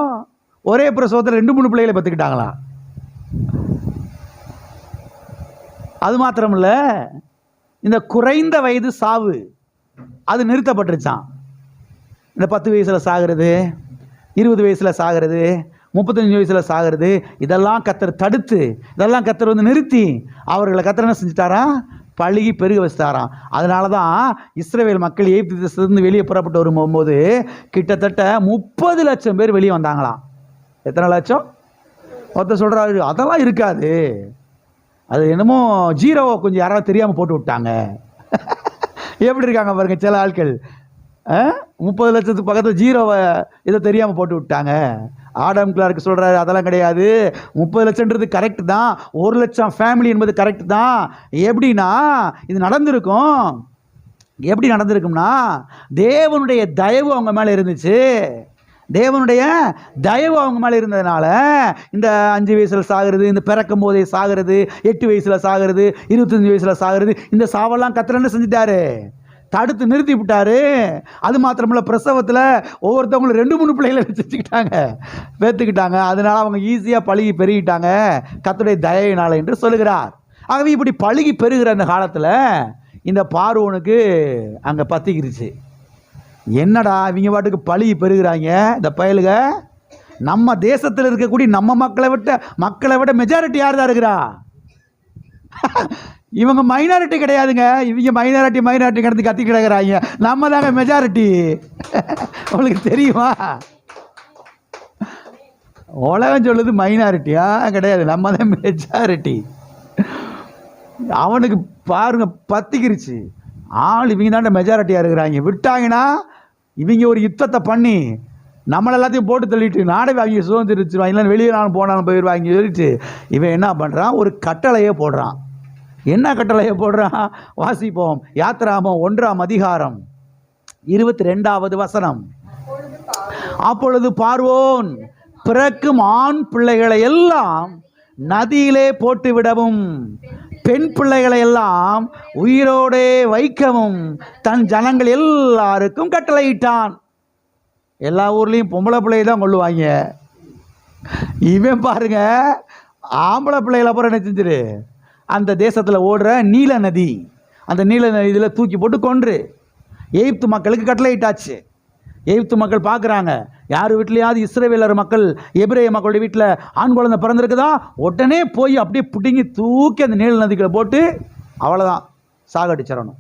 ஒரே பிரசவத்தில் 2-3 பிள்ளைகளை பெற்றுக்கிட்டாங்களாம். அது மாத்திரமில்ல, இந்த குறைந்த வயது சாவு அது நிறுத்தப்பட்டுருச்சான். இந்த 10 வயசில் சாகிறது, 20 வயசில் சாகிறது, 35 வயசில் சாகிறது, இதெல்லாம் கர்த்தர் தடுத்து, இதெல்லாம் கர்த்தர் வந்து நிறுத்தி அவர்களை கர்த்தர் என்ன செஞ்சுட்டாரா? பழுகி பெருக வச்சுட்டாராம். அதனால தான் இஸ்ரவேல் மக்கள் எகிப்து தேசத்திலிருந்து வெளியே புறப்பட்டு வரும்போது கிட்டத்தட்ட 30 லட்சம் பேர் வெளியே வந்தாங்களாம். எத்தனை லட்சம்? ஒருத்தர் சொல்கிறாரு அதெல்லாம் இருக்காது, அது என்னமோ ஜீரோவை கொஞ்சம் யாராவது தெரியாமல் போட்டு விட்டாங்க. எப்படி இருக்காங்க பாருங்க சில ஆட்கள். 30 லட்சத்துக்கு பக்கத்தில் ஜீரோவை இதை தெரியாமல் போட்டு விட்டாங்க. ஆடம் கிளார்க் சொல்கிறாரு அதெல்லாம் கிடையாது, 30 லட்சம்ன்றது கரெக்ட் தான், 1 லட்சம் ஃபேமிலி என்பது கரெக்ட் தான். எப்படின்னா இது நடந்திருக்கும். எப்படி நடந்திருக்கும்னா, தேவனுடைய தயவு அவங்க மேலே இருந்துச்சு. தேவனுடைய தயவு அவங்க மேலே இருந்ததுனால இந்த 5 வயசில் சாகிறது, இந்த பிறக்கும் போதே சாகிறது, 8 வயசில் சாகிறது, 25 வயசில் சாகிறது, இந்த சாவெல்லாம் கர்த்தர் என்ன செஞ்சிட்டாரு? தடுத்து நிறுத்தி விட்டாரு. அது மாத்திரமில்ல, பிரசவத்தில் ஒவ்வொருத்தவங்களும் 2-3 பிள்ளைகளை பெற்றுக்கிட்டாங்க. அதனால அவங்க ஈஸியாக பழுகி பெருகிட்டாங்க கர்த்தருடைய தயவினால என்று சொல்லுகிறார். ஆகவே இப்படி பழுகி பெருகிற அந்த காலத்தில் இந்த பார்வோனுக்கு அங்கே பத்திக்கிருச்சு. என்னடா இவங்க பாட்டுக்கு பழுகி பெருகிறாங்க இந்த பயலுக, நம்ம தேசத்தில் இருக்கக்கூடிய நம்ம மக்களை விட மெஜாரிட்டி யார் தான் இருக்கிறா? இவங்க மைனாரிட்டி கிடையாதுங்க. இவங்க மைனாரிட்டி கிடந்து கத்தி கிடக்குறாங்க. நம்ம தாங்க மெஜாரிட்டி. உங்களுக்கு தெரியுமா? உலகம் சொல்லுது மைனாரிட்டியா கிடையாது, நம்ம தான் மெஜாரிட்டி. அவனுக்கு பாருங்க பத்திக்கிருச்சு. ஆள் இவங்க தாண்ட மெஜாரிட்டியாக இருக்கிறாங்க. விட்டாங்கன்னா இவங்க ஒரு யுத்தத்தை பண்ணி நம்மளை எல்லாத்தையும் போட்டு தள்ளிட்டு நாடே அவங்க சுதந்திரிச்சிருவாங்க, இல்லை வெளியே நான் போனாலும் போயிடுவாங்க சொல்லிட்டு இவன் என்ன பண்ணுறான்? ஒரு கட்டளையே போடுறான். என்ன கட்டளையை போடுறான்? வாசிப்போம். யாத்திராகமம் 1ஆம் அதிகாரம் 22வது வசனம். அப்பொழுது பார்வோன் பிறக்கும் ஆண் பிள்ளைகளை எல்லாம் நதியிலே போட்டு விடவும், பெண் பிள்ளைகளை எல்லாம் உயிரோடே வைக்கவும் தன் ஜனங்கள் எல்லாருக்கும் கட்டளையிட்டான். எல்லா ஊர்லேயும் பொம்பளை பிள்ளையை தான் கொள்ளுவாங்க. இவன் பாருங்க ஆம்பளை பிள்ளைகளை அப்புறம் என்ன செஞ்சிரு, அந்த தேசத்தில் ஓடுற நீல நதி, அந்த நீல நதியில் தூக்கி போட்டு கொன்று எகிப்து மக்களுக்கு கட்டளையிட்டாச்சு. எகிப்து மக்கள் பார்க்குறாங்க, யார் வீட்லையாவது இஸ்ரவேலர் மக்கள் எபிரேய மக்களுடைய வீட்டில் ஆண் குழந்தை பிறந்திருக்குதா, உடனே போய் அப்படியே பிடுங்கி தூக்கி அந்த நீல நதிகளை போட்டு அவ்வளோதான் சாகடிச்சிடணும்.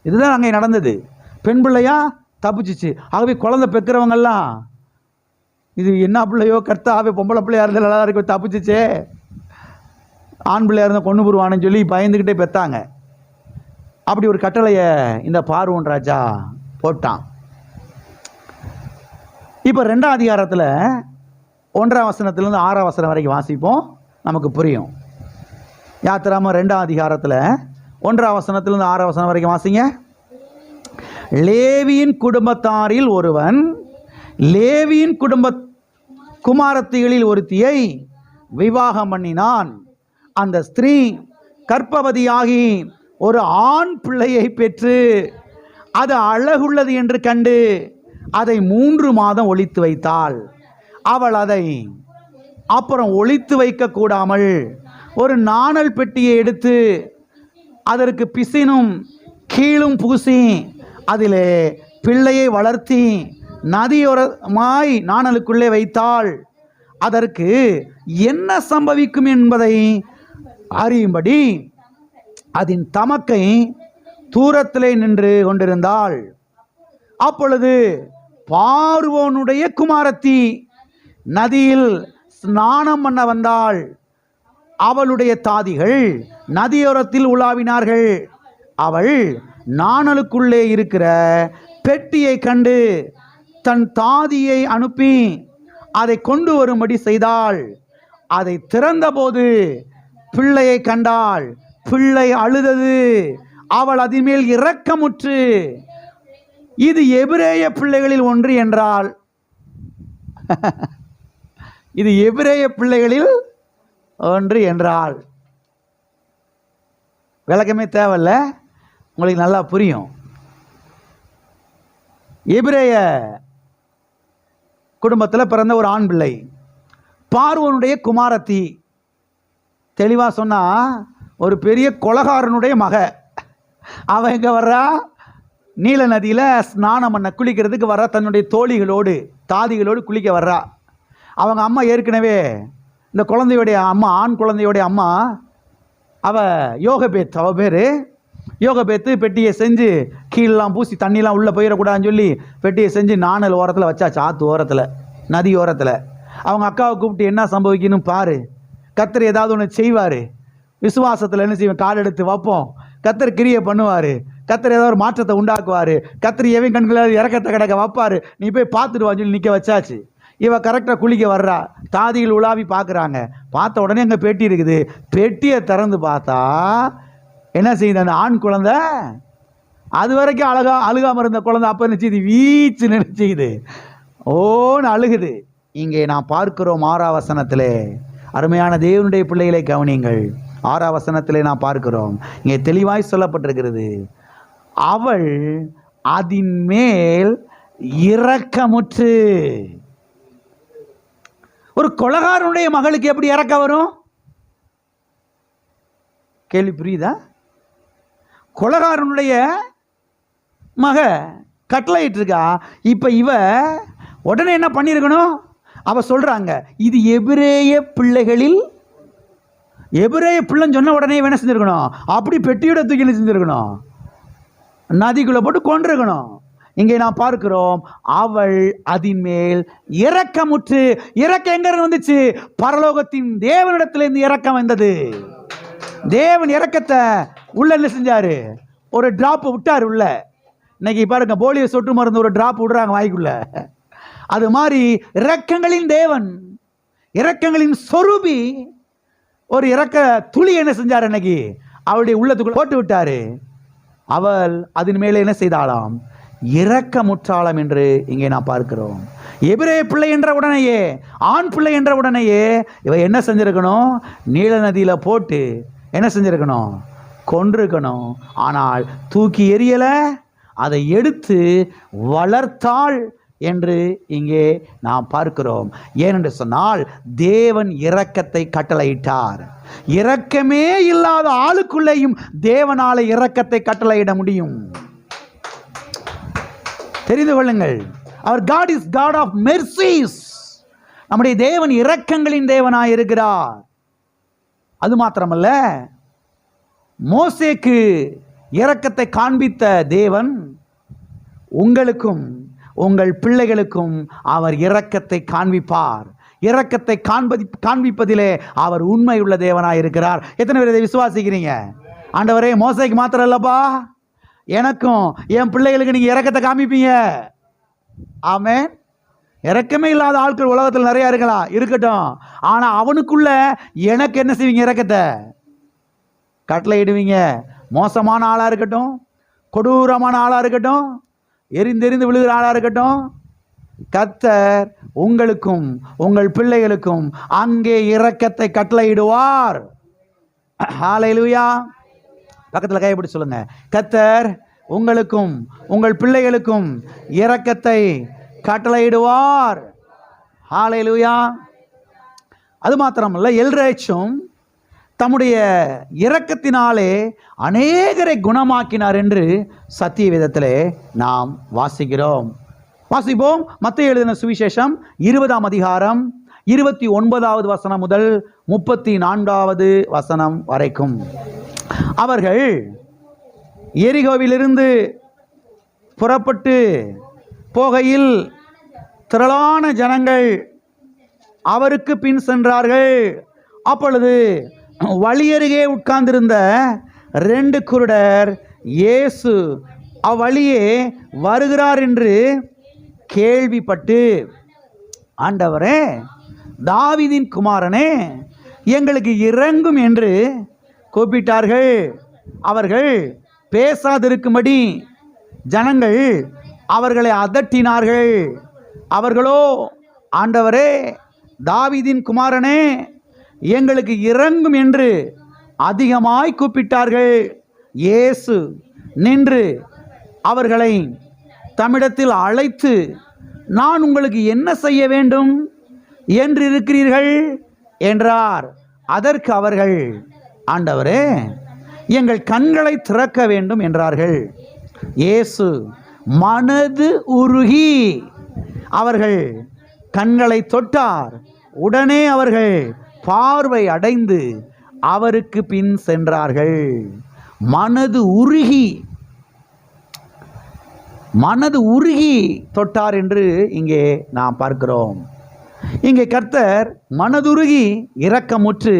இதுதான் அங்கே நடந்தது. பெண் பிள்ளையா தப்பிச்சிச்சு. ஆகவே குழந்தை பெக்கிறவங்கெல்லாம் இது என்ன பிள்ளையோ கர்த்தாவே, பொம்பளை பிள்ளையா இருந்தால் நல்லா இருக்கும், தப்பிச்சிச்சே, ஆண் பிள்ளையா இருந்தால் கொண்டு போடுவான்னு சொல்லி பயந்துக்கிட்டே பெற்றாங்க. அப்படி ஒரு கட்டளையை இந்த பார்வோன் ராஜா போட்டான். இப்போ 2ஆம் அதிகாரத்தில் 1ஆம் வசனத்திலேருந்து 6ஆம் வசனம் வரைக்கும் வாசிப்போம், நமக்கு புரியும். யாத்திராகமம் 2ஆம் அதிகாரத்தில் 1ஆம் வசனத்திலேருந்து 6ஆம் வசனம் வரைக்கும் வாசிங்க. லேவியின் குடும்பத்தாரில் ஒருவன் லேவியின் குமாரத்திகளில் ஒருத்தியை விவாகம் பண்ணினான். அந்த ஸ்திரீ கர்ப்பவதியாகி ஒரு ஆண் பிள்ளையை பெற்று அது அழகுள்ளது என்று கண்டு அதை 3 மாதம் ஒளித்து வைத்தாள். அவள் அதை அப்புறம் ஒளித்து வைக்க கூடாமல் ஒரு நாணல் பெட்டியை எடுத்து அதற்கு பிசினும் கீழும் பூசி அதிலே பிள்ளையை வளர்த்தி நதியோரமாய் நாணலுக்குள்ளே வைத்தாள். அதற்கு என்ன சம்பவிக்கும் என்பதை அறியும்படி அதன் தமக்கை தூரத்திலே நின்று கொண்டிருந்தாள். அப்பொழுது பார்வோனுடைய குமாரத்தி நதியில் ஸ்நானம் பண்ண வந்தாள். அவளுடைய தாதிகள் நதியோரத்தில் உலாவினார்கள். அவள் நாணலுக்குள்ளே இருக்கிற பெட்டியை கண்டு தன் தாதியை அனுப்பி அதை கொண்டு வரும்படி செய்தாள். அதை திறந்தபோது பிள்ளையை கண்டாள். பிள்ளை அழுதது. அவள் அதன் மேல் இரக்கமுற்று இது எபிரேய பிள்ளைகளில் ஒன்று என்றாள். இது எபிரேய பிள்ளைகளில் ஒன்று என்றாள். விளக்கமே தேவையில்ல, உங்களுக்கு நல்லா புரியும். எபிரேய குடும்பத்தில் பிறந்த ஒரு ஆண் பிள்ளை, பார்வோனுடைய குமாரத்தி. தெளிவாக சொன்னால் ஒரு பெரிய கொலகாரனுடைய மக. அவன் எங்கே வர்றா? நீல நதியில் ஸ்நானம் பண்ண குளிக்கிறதுக்கு வர்றா. தன்னுடைய தோழிகளோடு தாதிகளோடு குளிக்க வர்றா. அவங்க அம்மா ஏற்கனவே இந்த குழந்தையுடைய அம்மா, ஆண் குழந்தையோடைய அம்மா, அவள் யோகபேத், அவள் பேர் யோகபேத்து. பெட்டியை செஞ்சு கீழெலாம் பூசி தண்ணிலாம் உள்ளே போயிடக்கூடாதுன்னு சொல்லி பெட்டியை செஞ்சு நாணல் ஓரத்தில் வச்சாச்சு, ஆற்று ஓரத்தில், நதி ஓரத்தில். அவங்க அக்காவை கூப்பிட்டு என்ன சம்பவிக்கணும் பாரு, கர்த்தர் ஏதாவது ஒன்று செய்வார், விசுவாசத்தில் என்ன செய்வேன், கால் எடுத்து வைப்போம், கர்த்தர் கிரியை பண்ணுவார், கர்த்தர் ஏதாவது ஒரு மாற்றத்தை உண்டாக்குவார், கர்த்தர் எவன் கண்களால் இறக்கத்தை கிடக்க வைப்பார், நீ போய் பார்த்துடுவான்னு சொல்லி நிற்க வச்சாச்சு. இவ கரெக்டாக குளிக்க வர்றா. தாதிகள் உலாவி பார்க்குறாங்க. பார்த்த உடனே அங்கே பெட்டி இருக்குது. பெட்டியை திறந்து பார்த்தா என்ன செய்யுது, அந்த ஆண் குழந்தை அது வரைக்கும் அழுகாமல் இருந்த குழந்தை அப்போ நினச்சிது வீச்சு நினைச்சிக்குது, ஓன்னு அழுகுது. இங்கே நான் பார்க்கிறோம் 6ஆம் வசனத்திலே, அருமையான தேவனுடைய பிள்ளைகளை கவனியுங்கள். 6ஆம் வசனத்திலே நான் பார்க்கிறோம், இங்கே தெளிவாய் சொல்லப்பட்டிருக்கிறது, அவள் அதன் மேல் இரக்கமுற்று. ஒரு கொலகாரனுடைய மகளுக்கு எப்படி இரக்கம் வரும்? கேள்வி புரியுதா? கொலகாரனுடைய மக கட்டளையிட்டு இருக்கா. இப்போ இவ உடனே என்ன பண்ணியிருக்கணும்? அவ சொல்றாங்க, இது எபிரேய பிள்ளைகளில், எபிரேய பிள்ளைன்னு சொன்ன உடனே என்ன செஞ்சிருக்கணும்? அப்படி பெட்டியோட தூக்கி என்ன செஞ்சிருக்கணும்? நதிக்குள்ள போட்டு கொண்டிருக்கணும். இங்கே நான் பார்க்கிறோம், அவள் அதன் மேல் இரக்கமுற்று. இரக்கம் எங்க வந்துச்சு? பரலோகத்தின் தேவனிடத்திலிருந்து இரக்கம் வந்தது. தேவன் இரக்கத்தை உள்ள என்ன செஞ்சாரு? ஒரு டிராப் விட்டார் உள்ள. இன்னைக்கு பாருங்க, போலியோ சொட்டு மருந்து ஒரு டிராப் விடுறாங்க வாய்க்குள்ள. அது மாதிரி இரக்கங்களின் தேவன், இரக்கங்களின் சொரூபி ஒரு இரக்க துளி என்ன செஞ்சார்? இன்னைக்கு அவளுடைய உள்ளத்துக்குள்ள போட்டு விட்டாரு. அவள் அதன் மேலே என்ன செய்தாளாம்? இரக்கமுற்றாளம் என்று இங்கே நான் பார்க்கிறோம். எபிரேய பிள்ளை என்ற உடனேயே, ஆண் பிள்ளை என்ற உடனேயே இவ என்ன செஞ்சிருக்கணும்? நீல நதியில போட்டு என்ன செஞ்சிருக்கணும்? கொண்டிருக்கணும். ஆனால் தூக்கி எறியல, அதை எடுத்து வளர்த்தாள் என்று இங்கே நாம் பார்க்கிறோம். ஏனென்று சொன்னால் தேவன் இரக்கத்தை கட்டளையிட்டார். இரக்கமே இல்லாத ஆளுக்குள்ளேயும் தேவனால இரக்கத்தை கட்டளையிட முடியும். தெரிந்து கொள்ளுங்கள், அவர் God is God of mercies. நம்முடைய தேவன் இரக்கங்களின் தேவனாய் இருக்கிறார். அது மாத்திரமல்ல, மோசேக்கு இரக்கத்தை காண்பித்த தேவன் உங்களுக்கும் உங்கள் பிள்ளைகளுக்கும் அவர் இரக்கத்தை காண்பிப்பார். இரக்கத்தை காண்பிப்பதிலே அவர் உண்மையுள்ள தேவனாய் இருக்கிறார். எத்தனை பேர் இதை விசுவாசிக்கிறீங்க? ஆண்டவரே, மோசேக்கு மாத்திரம் இல்லப்பா, எனக்கும் என் பிள்ளைகளுக்கு நீங்க இரக்கத்தை காமிப்பீங்க. ஆமென். இரக்கமே இல்லாத ஆட்கள் உலகத்தில் நிறைய இருக்கலாம், இருக்கட்டும். ஆனா அவனுக்குள்ள எனக்கு என்ன செய்வீங்க? இரக்கத்தை கட்டளையிடுவீங்க. மோசமான ஆளா இருக்கட்டும், கொடூரமான ஆளா இருக்கட்டும், எரிந்தெறிந்து விழுகிற ஆளா இருக்கட்டும், கர்த்தர் உங்களுக்கும் உங்கள் பிள்ளைகளுக்கும் அங்கே இரக்கத்தை கட்டளையிடுவார். ஹல்லேலூயா. பக்கத்தில் கைப்பிடி சொல்லுங்க, கர்த்தர் உங்களுக்கும் உங்கள் பிள்ளைகளுக்கும் இரக்கத்தை கட்டளையிடுவார். ஹல்லேலூயா. அது மாத்திரமல்ல, எல்ரேச்சும் தம்முடைய இரக்கத்தினாலே அநேகரை குணமாக்கினார் என்று சத்திய வேதத்திலே நாம் வாசிக்கிறோம். வாசிப்போம். மத்தேயு எழுதின சுவிசேஷம் 20ஆம் அதிகாரம் 29வது வசனம் முதல் 34வது வசனம் வரைக்கும். அவர்கள் எரிகோவிலிருந்து புறப்பட்டு போகையில் திரளான ஜனங்கள் அவருக்கு பின் சென்றார்கள். அப்பொழுது வழியருகே உட்கார்ந்திருந்த 2 குருடர் இயேசு அவ்வழியே வருகிறார் என்று கேள்விப்பட்டு, ஆண்டவரே, தாவீதின் குமாரனே, எங்களுக்கு இரங்கும் என்று கூப்பிட்டார்கள். அவர்கள் பேசாதிருக்கும்படி ஜனங்கள் அவர்களை அதட்டினார்கள். அவர்களோ, ஆண்டவரே, தாவீதின் குமாரனே, எங்களுக்கு இரங்கும் என்று அதிகமாய் கூப்பிட்டார்கள். இயேசு நின்று அவர்களை தம்மிடத்தில் அழைத்து, நான் உங்களுக்கு என்ன செய்ய வேண்டும் என்று இருக்கிறீர்கள் என்றார். அதற்கு அவர்கள், ஆண்டவரே, எங்கள் கண்களை திறக்க வேண்டும் என்றார்கள். இயேசு மனது உருகி அவர்கள் கண்களை தொட்டார். உடனே அவர்கள் பார்வை அடைந்து அவருக்கு பின் சென்றார்கள். மனது உருகி தொட்டார் என்று இங்கே நாம் பார்க்கிறோம். இங்கே கர்த்தர் மனதுருகி இரக்கமுற்று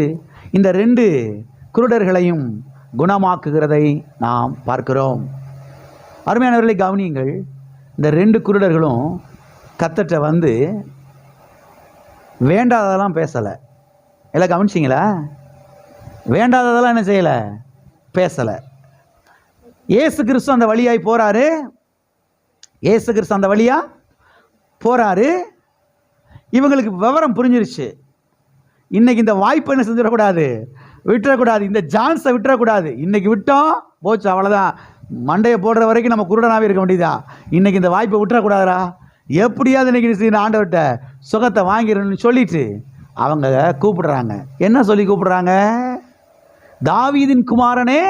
இந்த 2 குருடர்களையும் குணமாக்குகிறதை நாம் பார்க்கிறோம். அருமையானவர்களை கவனியுங்கள். இந்த 2 குருடர்களும் கர்த்தர்ட்ட வந்து வேண்டாததெல்லாம் பேசலை. எல்லாம் கவனிச்சிங்களா? வேண்டாததெல்லாம் என்ன செய்யலை? பேசலை. இயேசு கிறிஸ்து அந்த வழியாய் போகிறாரு. இயேசு கிறிஸ்து அந்த வழியாக போகிறாரு. இவங்களுக்கு விவரம் புரிஞ்சிருச்சு. இன்றைக்கி இந்த வாய்ப்பை என்ன செஞ்சிடக்கூடாது? விட்டுறக்கூடாது. இந்த சான்ஸை விட்டுறக்கூடாது. இன்றைக்கி விட்டோம், போச்சு, அவ்வளோதான். மண்டையை போடுற வரைக்கும் நம்ம குருடனாகவே இருக்க வேண்டியதா. இன்றைக்கி இந்த வாய்ப்பை விட்டுறக்கூடாதுரா. எப்படியாவது இன்றைக்கி ஆண்டவர்கிட்ட சுகத்தை வாங்கிடணும்னு சொல்லிட்டு அவங்க கூப்பிடுறாங்க. என்ன சொல்லி கூப்பிடுறாங்க? தாவீதின் குமாரனே,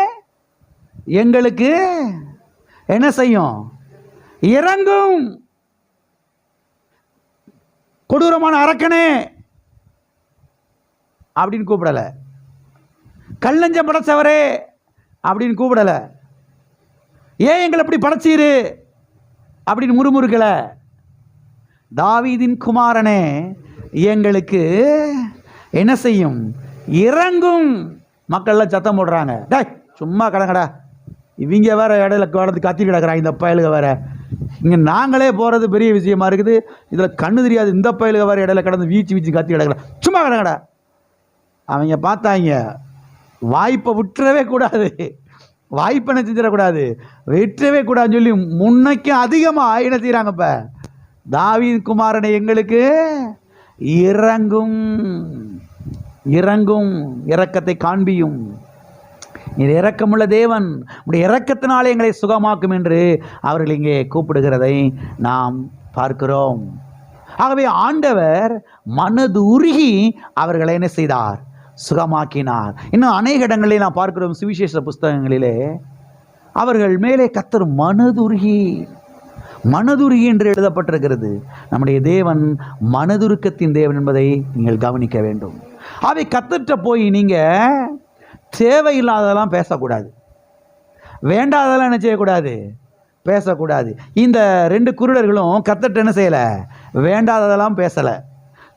எங்களுக்கு என்ன செய்யும்? இரங்கும். கொடூரமான அரக்கனே அப்படின்னு கூப்பிடலை. கல்லஞ்சம் படைச்சவரே அப்படின்னு கூப்பிடலை. ஏன் எங்களை எப்படி படைச்சீரு அப்படின்னு முறுமுறுக்கலை. தாவீதின் குமாரனே, எங்களுக்கு என்ன செய்யும்? இறங்கும். மக்கள்லாம் சத்தம் போடுறாங்க, டேய் சும்மா கடங்கடா, இவங்க வேற இடையில கடந்து கத்தி கிடக்குறாங்க, இந்த பயலுக வேற, இங்கே நாங்களே போகிறது பெரிய விஷயமா இருக்குது, இதில் கண்ணு தெரியாது இந்த பயலுக வேற இடையில கடந்து வீச்சு கத்தி கிடக்குறா, சும்மா கடங்கடா. அவங்க பார்த்தாங்க, வாய்ப்பை விட்டுறவே கூடாது, வாய்ப்பை என்ன செஞ்சிடக்கூடாது, விட்டுறவே கூடாதுன்னு சொல்லி முன்னைக்கும் அதிகமாக என்ன செய்கிறாங்க? இப்போ தாவீது குமாரனை எங்களுக்கு இறங்கும், இறங்கும், இரக்கத்தை காண்பியும், இது இரக்கமுள்ள தேவன், உடைய இரக்கத்தினாலே எங்களை சுகமாக்கும் என்று அவர்கள் இங்கே கூப்பிடுகிறதை நாம் பார்க்கிறோம். ஆகவே ஆண்டவர் மனது உருகி அவர்களை என்ன செய்தார்? சுகமாக்கினார். இன்னும் அநேக இடங்களில் நாம் பார்க்கிறோம், சுவிசேஷ புஸ்தகங்களிலே அவர்கள் மேலே கர்த்தர் மனதுருகி என்று எழுதப்பட்டிருக்கிறது. நம்முடைய தேவன் மனதுருக்கத்தின் தேவன் என்பதை நீங்கள் கவனிக்க வேண்டும். அவை கர்த்தர்ட்ட போய் நீங்கள் தேவையில்லாததெல்லாம் பேசக்கூடாது, வேண்டாததெல்லாம் என்ன செய்யக்கூடாது, பேசக்கூடாது. இந்த 2 குருடர்களும் கர்த்தர்ட்ட என்ன செய்யலை? வேண்டாததெல்லாம் பேசலை,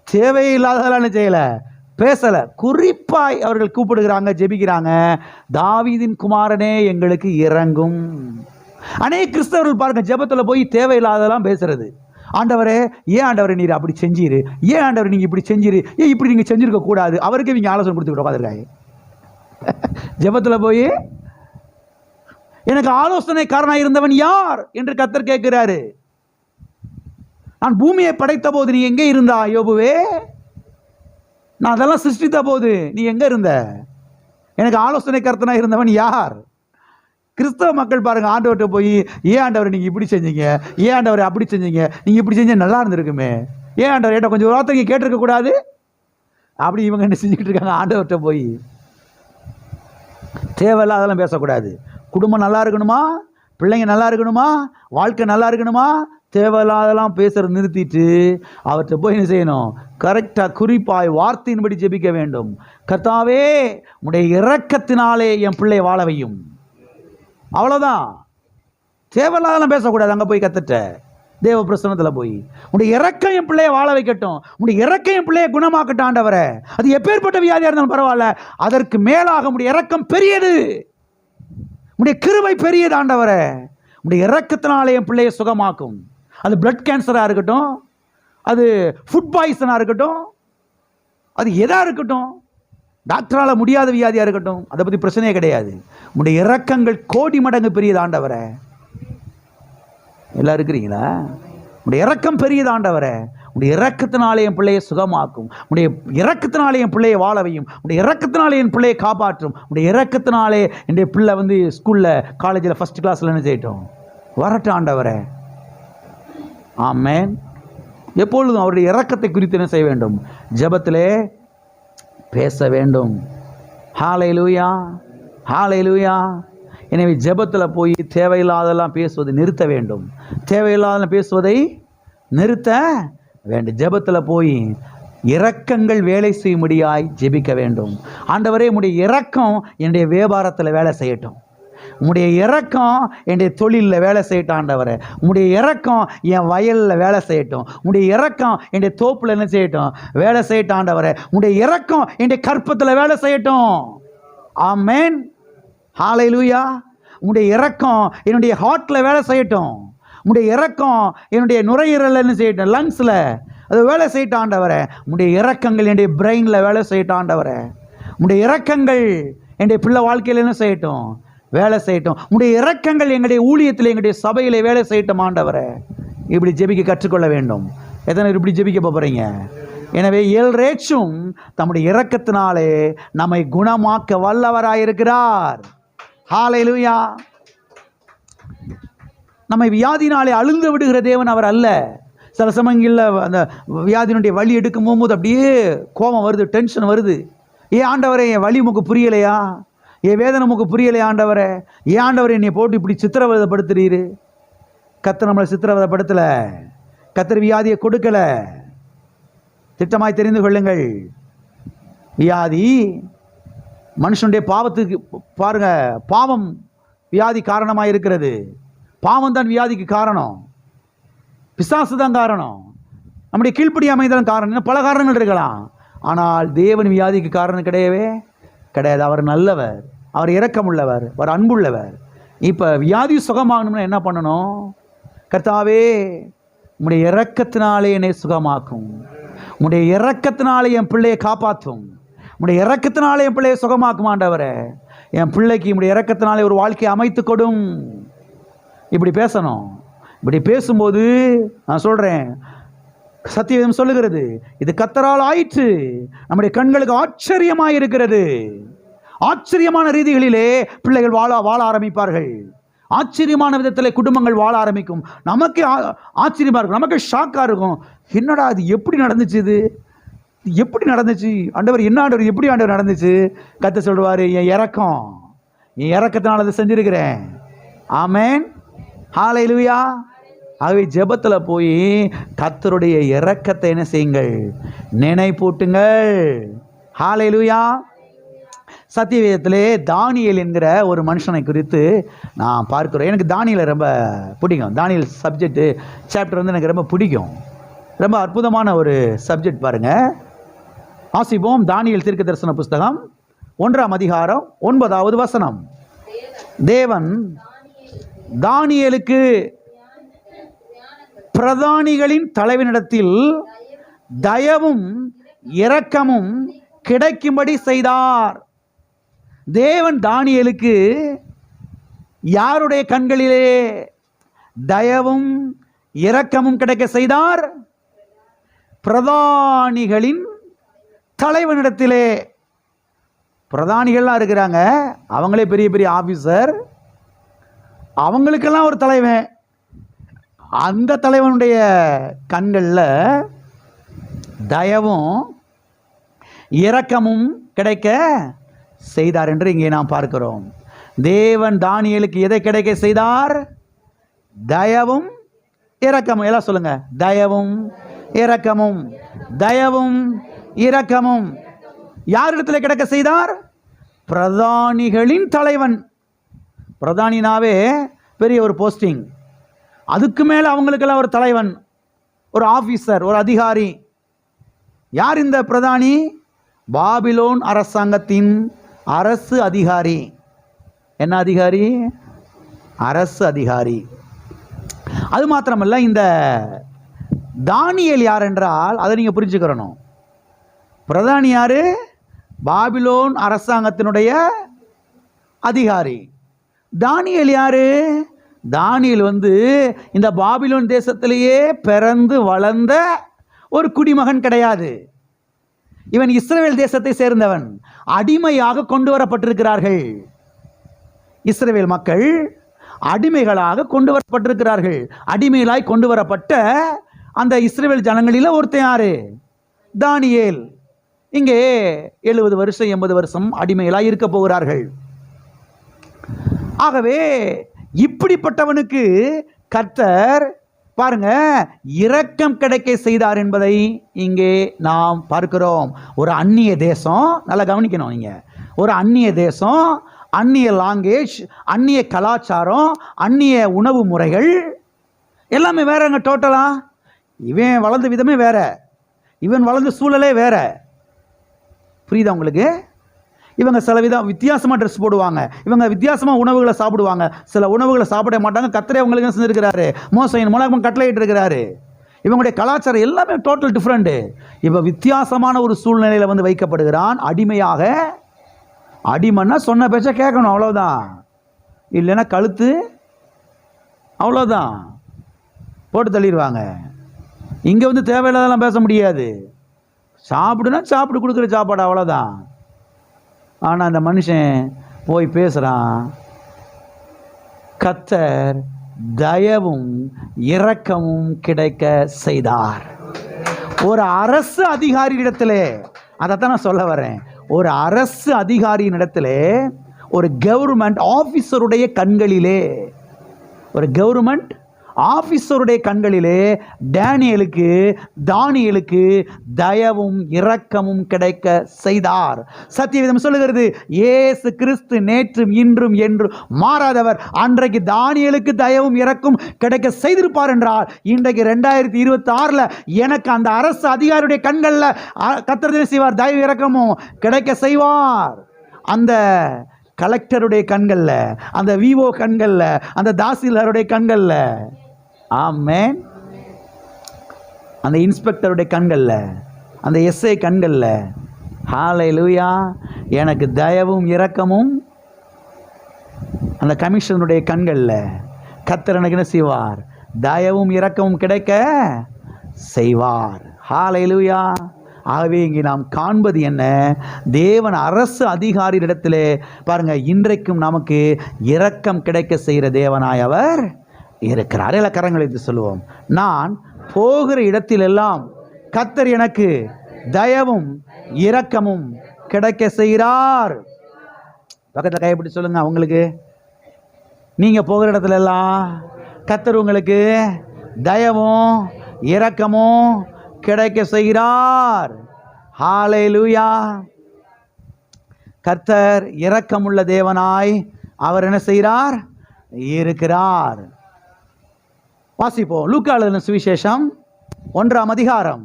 தேவையில்லாததெல்லாம் என்ன செய்யலை? பேசலை. குறிப்பாய் அவர்கள் கூப்பிடுகிறாங்க, ஜெபிக்கிறாங்க, தாவீதின் குமாரனே எங்களுக்கு இறங்கும். அநேக கிறிஸ்தவர்கள் பாருங்க, ஜெபத்தில் போய் தேவையில்லாததெல்லாம் பேசுறது. ஆண்டவரே, ஏன் ஆண்டவரே நீர் அப்படி செஞ்சீரு, ஏன் ஆண்டவரே நீங்கள் இப்படி செஞ்சீரு, ஏன் இப்படி நீங்கள் செஞ்சுருக்க கூடாது, அவருக்கு இவங்க ஆலோசனை கொடுத்துக்கிட்டு உட்காந்துருக்காங்க. ஜெபத்தில் போய் எனக்கு ஆலோசனைக்காரனாக இருந்தவன் யார் என்று கர்த்தர் கேட்கிறாரு. நான் பூமியை படைத்த போது நீ எங்கே இருந்தா யோபுவே? நான் அதெல்லாம் சிருஷ்டித்த போது நீ எங்க இருந்த? எனக்கு ஆலோசனை கர்த்தனா இருந்தவன் யார்? கிறிஸ்தவ மக்கள் பாருங்க, ஆண்டவர்கிட்ட போய் ஏன் ஆண்டவர் நீங்க இப்படி செஞ்சீங்க, ஏன் ஆண்டவர் அப்படி செஞ்சீங்க, நீங்க இப்படி செஞ்சா நல்லா இருந்திருக்குமே, ஏன் ஆண்டவர் ஏட்ட கொஞ்சம் வார்த்தை கேட்டிருக்க கூடாது, அப்படி இவங்க என்ன செஞ்சுக்கிட்டு இருக்காங்க. ஆண்டவர்கிட்ட போய் தேவையில்ல அதெல்லாம் பேசக்கூடாது. குடும்பம் நல்லா இருக்கணுமா, பிள்ளைங்க நல்லா இருக்கணுமா, வாழ்க்கை நல்லா இருக்கணுமா, தேவையில்லாதெல்லாம் பேசுறது நிறுத்திட்டு அவர்கிட்ட போய் என்ன செய்யணும்? கரெக்டாக குறிப்பாய் வார்த்தையின்படி ஜெபிக்க வேண்டும். கர்த்தாவே உடைய இரக்கத்தினாலே என் பிள்ளையை வாழ வையும். அவ்வளோதான். தேவையில்லாதெல்லாம் பேசக்கூடாது. அங்கே போய் கத்துட்ட தேவ பிரசனத்தில் போய் உடைய இரக்கம் என் பிள்ளையை வாழ வைக்கட்டும், உடைய இரக்கம் என் பிள்ளையை குணமாக்கட்டும் ஆண்டவரே. அது எப்பேற்பட்ட வியாதியாக இருந்தாலும் பரவாயில்ல, அதற்கு மேலாக உடைய இரக்கம் பெரியது, உடைய கிருபை பெரியது ஆண்டவரே. உடைய இரக்கத்தினாலே என் பிள்ளையை சுகமாக்கும். அது பிளட் கேன்சராக இருக்கட்டும், அது ஃபுட் பாய்சனாக இருக்கட்டும், அது எதாக இருக்கட்டும், டாக்டரால் முடியாத வியாதியாக இருக்கட்டும், அதை பற்றி பிரச்சனையே கிடையாது. உடைய இரக்கங்கள் கோடி மடங்கு பெரியது ஆண்டவரே. எல்லாம் இருக்கிறீங்களா? உடைய இரக்கம் பெரியது ஆண்டவரே. உடைய இரக்கத்தினாலே என் பிள்ளையை சுகமாக்கும், உடைய இரக்கத்தினாலே என் பிள்ளையை வாழ வையும், உடைய இரக்கத்தினாலே என் பிள்ளையை காப்பாற்றும், உடைய இரக்கத்தினாலே என்னுடைய பிள்ளை வந்து ஸ்கூலில் காலேஜில் ஃபஸ்ட் கிளாஸில் என்ன செய்யட்டும், வரட்டும் ஆண்டவரே. ஆமென். எப்பொழுதும் அவருடைய இரக்கத்தை குறித்து என்ன செய்ய வேண்டும்? ஜெபத்திலே பேச வேண்டும். ஹல்லேலூயா, ஹல்லேலூயா. எனவே ஜெபத்தில் போய் தேவையில்லாதெல்லாம் பேசுவதை நிறுத்த வேண்டும். தேவையில்லாதெல்லாம் பேசுவதை நிறுத்த வேண்டும். ஜெபத்தில் போய் இரக்கங்கள் வேலை செய்யும்படியாய் ஜெபிக்க வேண்டும். ஆண்டவரே உம்முடைய இரக்கம் என்னுடைய வியாபாரத்தில் வேலை செய்யட்டும், உம்முடைய இரக்கம் என்னுடைய தொழிலில் வேலை செய்யட்டும் ஆண்டவரே, உம்முடைய இரக்கம் என் வயலில் வேலை செய்யட்டும், உம்முடைய இரக்கம் என்னுடைய தோப்பில் என்ன செய்யட்டும், வேலை செய்யட்டும் ஆண்டவரே, உம்முடைய இரக்கம் என்னுடைய கற்பத்தில் வேலை செய்யட்டும். ஆமென், ஹல்லேலூயா. உம்முடைய இரக்கம் என்னுடைய ஹார்ட்டில் வேலை செய்யட்டும், உம்முடைய இரக்கம் என்னுடைய நுரையீரலில் என்ன செய்யட்டும், லங்ஸில் அது வேலை செய்யட்டும் ஆண்டவரே. உம்முடைய இரக்கங்கள் என்னுடைய பிரெயினில் வேலை செய்யட்டும் ஆண்டவரே. உம்முடைய இரக்கங்கள் என்னுடைய பிள்ளை வாழ்க்கையில் என்ன செய்யட்டும், வேலை செய்யட்டும். உம்முடைய இரக்கங்கள் எங்களுடைய ஊழியத்தில் எங்களுடைய சபையில் வேலை செய்யட்டும் ஆண்டவரே. இப்படி ஜெபிக்க கற்றுக்கொள்ள வேண்டும். எத்தனை இப்படி ஜெபிக்க போகிறீங்க? எனவே எல்ரேச்சும் தம்முடைய இரக்கத்தினாலே நம்மை குணமாக்க வல்லவராயிருக்கிறார். ஹல்லேலூயா. நம்மை வியாதினாலே அழுந்து விடுகிற தேவன் அவர் அல்ல. சில சமயங்களில் அந்த வியாதியினுடைய வலி எடுக்கும் போகும்போது அப்படியே கோபம் வருது, டென்ஷன் வருது. ஏன் ஆண்டவரே என் வலி உமக்கு புரியலையா, என் வேதனை உமக்கு புரியலையா ஆண்டவரே, ஏன் ஆண்டவரே என்னை போட்டு இப்படி சித்திரவதைப்படுத்துறீரு? கர்த்தர் நம்மளை சித்திரவதைப்படுத்தலை, கர்த்தர் வியாதியை கொடுக்கலை. திட்டமாய் தெரிந்து கொள்ளுங்கள். வியாதி மனுஷனுடைய பாவத்துக்கு பாருங்க, பாவம் வியாதி காரணமாக இருக்கிறது. பாவம் தான் வியாதிக்கு காரணம், பிசாசு தான் காரணம், நம்முடைய கீழ்ப்படியாமை தான் காரணம். இன்னும் பல காரணங்கள் இருக்கலாம். ஆனால் தேவன் வியாதிக்கு காரணம் கிடையவே கிடையாது. அவர் நல்லவர், அவர் இரக்கமுள்ளவர், அவர் அன்புள்ளவர். இப்போ வியாதி சுகமாகணும்னா என்ன பண்ணணும்? கர்த்தாவே உம்முடைய இரக்கத்தினாலே என்னை சுகமாக்கும், உம்முடைய இரக்கத்தினாலே என் பிள்ளையை காப்பாற்றும், உம்முடைய இரக்கத்தினாலே என் பிள்ளையை சுகமாக்கும் ஆண்டவரே. என் பிள்ளைக்கு உம்முடைய இரக்கத்தினாலே ஒரு வாழ்க்கையை அமைத்து கொடும். இப்படி பேசணும். இப்படி பேசும்போது நான் சொல்கிறேன், சத்தியம் சொல்லுகிறது, இது கர்த்தரால் ஆயிற்று, நம்முடைய கண்களுக்கு ஆச்சரியமாக இருக்கிறது. ஆச்சரியமான ரீதிகளிலே பிள்ளைகள் வாழ ஆரம்பிப்பார்கள். ஆச்சரியமான விதத்தில் குடும்பங்கள் வாழ ஆரம்பிக்கும். நமக்கு ஆச்சரியமாக இருக்கும், நமக்கு ஷாக்காக இருக்கும். என்னடா அது எப்படி நடந்துச்சு, இது எப்படி நடந்துச்சு ஆண்டவர், என்ன ஆண்டவர் எப்படி ஆண்டவர் நடந்துச்சு? கர்த்தர் சொல்லுவார், என் இரக்கத்தினால அதை செஞ்சிருக்கிறேன். ஆமென், ஹல்லேலூயா. ஆகவே ஜெபத்தில் போய் கர்த்தருடைய இரக்கத்தை என்ன செய்யுங்கள், நினைப்பூட்டுங்கள். ஹல்லேலூயா. சத்தியவேதத்திலே தானியேல் என்கிற ஒரு மனுஷனை குறித்து நான் பார்க்கிறோம். எனக்கு தானியேலை ரொம்ப பிடிக்கும். தானியேல் சப்ஜெக்டு சாப்டர் வந்து எனக்கு ரொம்ப பிடிக்கும். ரொம்ப அற்புதமான ஒரு சப்ஜெக்ட் பாருங்கள். ஆசிப்போம். தானியேல் தீர்க்க தரிசன புஸ்தகம் 1ஆம் அதிகாரம் 9வது வசனம். தேவன் தானியேலுக்கு பிரதானிகளின் தலைவனிடத்தில் தயவும் இரக்கமும் கிடைக்கும்படி செய்தார். தேவன் தானியேலுக்கு யாருடைய கண்களிலே தயவும் இரக்கமும் கிடைக்க செய்தார். பிரதானிகளின் தலைவனிடத்திலே, பிரதானிகள்லாம் இருக்கிறாங்க, அவங்களே பெரிய பெரிய ஆபீசர், அவங்களுக்கெல்லாம் ஒரு தலைவன், அந்த தலைவனுடைய கண்களில் தயவும் இரக்கமும் கிடைக்க செய்தார் என்று இங்கே நாம் பார்க்கிறோம். தேவன் தானியேலுக்கு எதை கிடைக்க செய்தார்? தயவும் இரக்கமும். எல்லாம் சொல்லுங்க, தயவும் இரக்கமும், தயவும் இரக்கமும். யாரிடத்தில் கிடைக்க செய்தார்? பிரதானிகளின் தலைவன். பிரதானினாவே பெரிய ஒரு போஸ்டிங், அதுக்கு மேலே அவங்களுக்கெல்லாம் ஒரு தலைவன், ஒரு ஆபீசர், ஒரு அதிகாரி. யார் இந்த பிரதானி? பாபிலோன் அரசாங்கத்தின் அரசு அதிகாரி. என்ன அதிகாரி? அரசு அதிகாரி. அது மாத்திரமல்ல, இந்த தானியேல் யார் என்றால் அதை நீங்கள் புரிஞ்சுக்கிறணும். பிரதானி யாரு? பாபிலோன் அரசாங்கத்தினுடைய அதிகாரி. தானியேல் யாரு? தானியேல் இந்த பாபிலோன் தேசத்திலேயே பிறந்து வளர்ந்த ஒரு குடிமகன் கிடையாது. இவன் இஸ்ரவேல் தேசத்தை சேர்ந்தவன். அடிமையாக கொண்டு வரப்பட்டிருக்கிறார்கள். இஸ்ரவேல் மக்கள் அடிமைகளாக கொண்டு வரப்பட்டிருக்கிறார்கள். அடிமைகளாய் கொண்டு வரப்பட்ட அந்த இஸ்ரவேல் ஜனங்களில் ஒருத்தன் யாரு? தானியேல். இங்கே 70 வருஷம் 80 வருஷம் அடிமைகளாய் இருக்க போகிறார்கள். ஆகவே இப்படிப்பட்டவனுக்கு கர்த்தர் பாருங்க இரக்கம் கிடைக்க செய்தார் என்பதை இங்கே நாம் பார்க்கிறோம். ஒரு அந்நிய தேசம், நல்லா கவனிக்கணும் நீங்க, ஒரு அந்நிய தேசம், அந்நிய லாங்குவேஜ், அந்நிய கலாச்சாரம், அந்நிய உணவு முறைகள் எல்லாமே வேறங்க. டோட்டலா இவன் வளர்ந்த விதமே வேற, இவன் வளர்ந்த சூழலே வேற. புரியுதா உங்களுக்கு? இவங்க சில வித்தியாசமாக ட்ரெஸ் போடுவாங்க, இவங்க வித்தியாசமாக உணவுகளை சாப்பிடுவாங்க, சில உணவுகளை சாப்பிட மாட்டாங்க. கர்த்தரே அவங்களுக்கு செஞ்சிருக்கிறாரு, மோசையின் மூலமாக கட்டளையிட்டு இருக்கிறாரு. இவங்களுடைய கலாச்சாரம் எல்லாமே டோட்டல் டிஃப்ரெண்ட்டு. இவன் வித்தியாசமான ஒரு சூழ்நிலையில் வைக்கப்படுகிறான் அடிமையாக. அடிமைன்னா சொன்ன பேச்ச கேட்கணும், அவ்வளோதான். இல்லைன்னா கழுத்து, அவ்வளோதான், போட்டு தள்ளிடுவாங்க. இங்கே தேவையில்லாதெல்லாம் பேச முடியாது. சாப்பிடுனா சாப்பிட்டு கொடுக்குற சாப்பாடு, அவ்வளோதான். ஆனால் அந்த மனுஷன் போய் பேசுகிறான், கர்த்தர் தயவும் இரக்கமும் கிடைக்க செய்தார். ஒரு அரசு அதிகாரியிடத்திலே, அதைத்தான் நான் சொல்ல வரேன், ஒரு அரசு அதிகாரியின் இடத்திலே, ஒரு கவர்மெண்ட் ஆஃபீஸருடைய கண்களிலே, ஒரு கவர்மெண்ட் ஆபீசருடைய கண்களிலே தானியேலுக்கு தயவும் இரக்கமும் கிடைக்க செய்தார். சத்தியவேதம் சொல்லுகிறது, இயேசு கிறிஸ்து நேற்றும் இன்றும் என்றும் மாறாதவர். அன்றைக்கு தானியேலுக்கு தயவும் இரக்கம் கிடைக்க செய்திருப்பார் என்றால், இன்றைக்கு 2026 எனக்கு அந்த அரசு அதிகாரியுடைய கண்களில் கர்த்தர் செய்வார், தயவு இரக்கமும் கிடைக்க செய்வார். அந்த கலெக்டருடைய கண்களில், அந்த விஓ கண்களில், அந்த தாசில்தாருடைய கண்களில், ஆமென், அந்த இன்ஸ்பெக்டருடைய கண்களில், அந்த எஸ்ஐ கண்களில், ஹல்லேலூயா, எனக்கு தயவும் இரக்கமும், அந்த கமிஷனருடைய கண்களில் கர்த்தர் எனக்கு என்ன செய்வார்? தயவும் இரக்கமும் கிடைக்க செய்வார். ஹல்லேலூயா. ஆகவே இங்கே நாம் காண்பது என்ன? தேவன் அரசு அதிகாரியிடத்திலே பாருங்க, இன்றைக்கும் நமக்கு இரக்கம் கிடைக்க செய்கிற தேவனாய் அவர் இருக்கிறார். எல்லா கரங்களை சொல்லுவோம், நான் போகிற இடத்திலெல்லாம் கர்த்தர் எனக்கு தயவும் இரக்கமும் கிடைக்க செய்கிறார். பக்கத்தில் கைப்பிடி சொல்லுங்க, உங்களுக்கு நீங்க போகிற இடத்துல எல்லாம் கர்த்தர் உங்களுக்கு தயவும் இரக்கமும் கிடைக்க செய்கிறார். ஹல்லேலூயா. கர்த்தர் இரக்கமுள்ள தேவனாய் அவர் என்ன செய்கிறார்? இருக்கிறார். வாசிப்போம், லூக்கா எழுதின சுவிசேஷம் 1ஆம் அதிகாரம்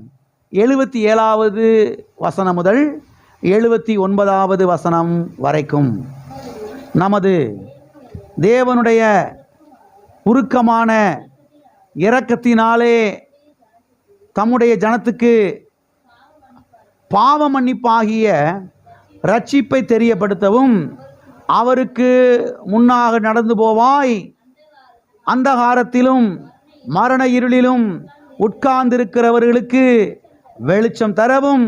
77வது வசனம் முதல் 79வது வசனம் வரைக்கும். நமது தேவனுடைய உருக்கமான இரக்கத்தினாலே தம்முடைய ஜனத்துக்கு பாவ மன்னிப்பாகிய ரட்சிப்பை தெரியப்படுத்தவும் அவருக்கு முன்னாக நடந்து போவாய், அந்தகாரத்திலும் மரண இருளிலும் உட்கார்ந்திருக்கிறவர்களுக்கு வெளிச்சம் தரவும்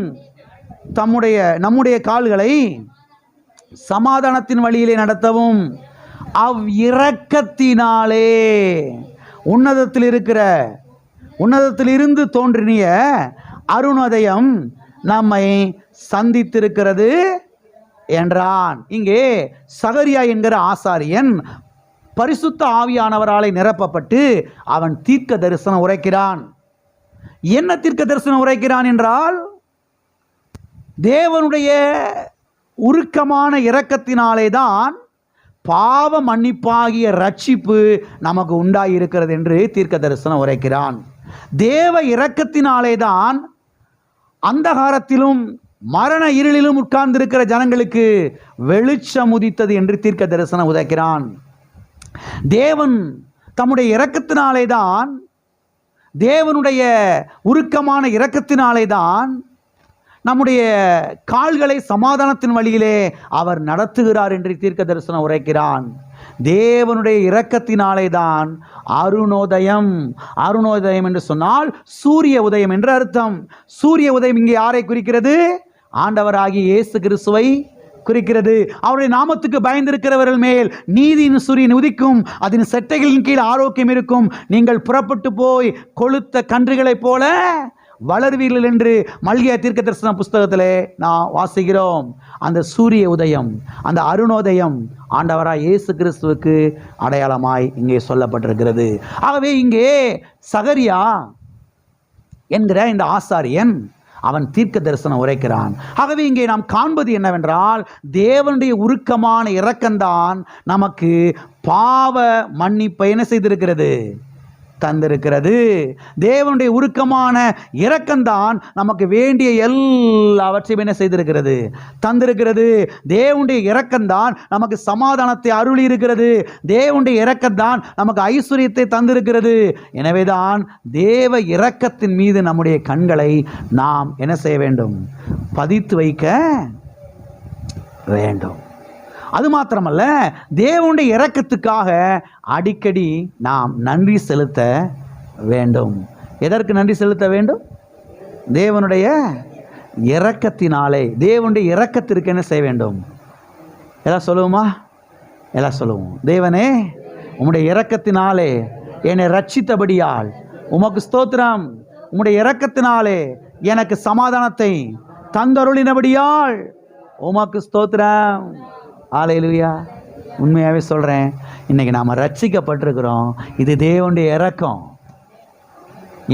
நம்முடைய கால்களை சமாதானத்தின் வழியிலே நடத்தவும் இரக்கத்தினாலே உன்னதத்திலிருந்து தோன்றிய அருணோதயம் நம்மை சந்தித்திருக்கிறது என்றான். இங்கே சகரியா என்கிற ஆசாரியன் பரிசுத்த ஆவியானவராலே நிரப்பப்பட்டு அவன் தீர்க்க தரிசனம் உரைக்கிறான். என்ன தீர்க்க தரிசனம் உரைக்கிறான் என்றால், தேவனுடைய உருக்கமான இரக்கத்தினாலே தான் பாவ மன்னிப்பாகிய ரட்சிப்பு நமக்கு உண்டாயிருக்கிறது என்று தீர்க்க தரிசனம் உரைக்கிறான். தேவ இரக்கத்தினாலே தான் அந்தகாரத்திலும் மரண இருளிலும் உட்கார்ந்திருக்கிற ஜனங்களுக்கு வெளிச்சம் உதித்தது என்று தீர்க்க தரிசனம் உரைக்கிறான். தேவன் தம்முடைய இரக்கத்தினாலே தான், தேவனுடைய உருக்கமான இரக்கத்தினாலே தான் நம்முடைய கால்களை சமாதானத்தின் வழியிலே அவர் நடத்துகிறார் என்று தீர்க்க தரிசனம் உரைக்கிறான். தேவனுடைய இரக்கத்தினாலே தான் அருணோதயம் என்று சொன்னால் சூரிய உதயம் என்று அர்த்தம். சூரிய உதயம் இங்கே யாரை குறிக்கிறது? ஆண்டவராகிய இயேசு கிறிஸ்துவை குறிக்கிறது. அவருடைய நாமத்துக்கு பயந்திருக்கிறவர்கள் மேல் நீதியின் சூரியன் உதிக்கும், அதன் செட்டைகளின் கீழ் ஆரோக்கியம் இருக்கும், நீங்கள் புறப்பட்டு போய் கொழுத்த கன்றுகளைப் போல வளர்வீர்கள் என்று மல்கியா தீர்க்க தரிசன புஸ்தகத்திலே நான் வாசிக்கிறோம். அந்த சூரிய உதயம், அந்த அருணோதயம் ஆண்டவராய் இயேசு கிறிஸ்துவுக்கு அடையாளமாய் இங்கே சொல்லப்பட்டிருக்கிறது. ஆகவே இங்கே சகரியா என்கிற இந்த ஆசாரியன் அவன் தீர்க்க தரிசனம் உரைக்கிறான். ஆகவே இங்கே நாம் காண்பது என்னவென்றால், தேவனுடைய உருக்கமான இரக்கம்தான் நமக்கு பாவ மன்னிப்பை என்ன செய்திருக்கிறது? தந்திருக்கிறது. தேவனுடைய உருக்கமான இரக்கம்தான் நமக்கு வேண்டிய எல்லாவற்றையும் என்ன செய்திருக்கிறது? தந்திருக்கிறது. தேவனுடைய இரக்கம்தான் நமக்கு சமாதானத்தை அருளி இருக்கிறது. தேவனுடைய இரக்கம்தான் நமக்கு ஐஸ்வர்யத்தை தந்திருக்கிறது. எனவேதான் தேவ இரக்கத்தின் மீது நம்முடைய கண்களை நாம் என்ன செய்ய வேண்டும்? பதித்து வைக்க வேண்டும். அது மாத்திரமல்ல, தேவனுடைய இரக்கத்துக்காக அடிக்கடி நாம் நன்றி செலுத்த வேண்டும். எதற்கு நன்றி செலுத்த வேண்டும்? தேவனுடைய இரக்கத்தினாலே. தேவனுடைய இரக்கத்திற்கு என்ன செய்ய வேண்டும்? எல்லாம் சொல்லுவோமா? எல்லாம் சொல்லுவோம். தேவனே, உம்முடைய இரக்கத்தினாலே என்னை ரட்சித்தபடியால் உமக்கு ஸ்தோத்திரம். உம்முடைய இரக்கத்தினாலே எனக்கு சமாதானத்தை தந்தருளினபடியால் உமக்கு ஸ்தோத்திரம். ஹல்லேலூயா. உண்மையாகவே சொல்கிறேன், இன்றைக்கி நாம் ரட்சிக்கப்பட்டிருக்கிறோம். இது தேவனுடைய இரக்கம்.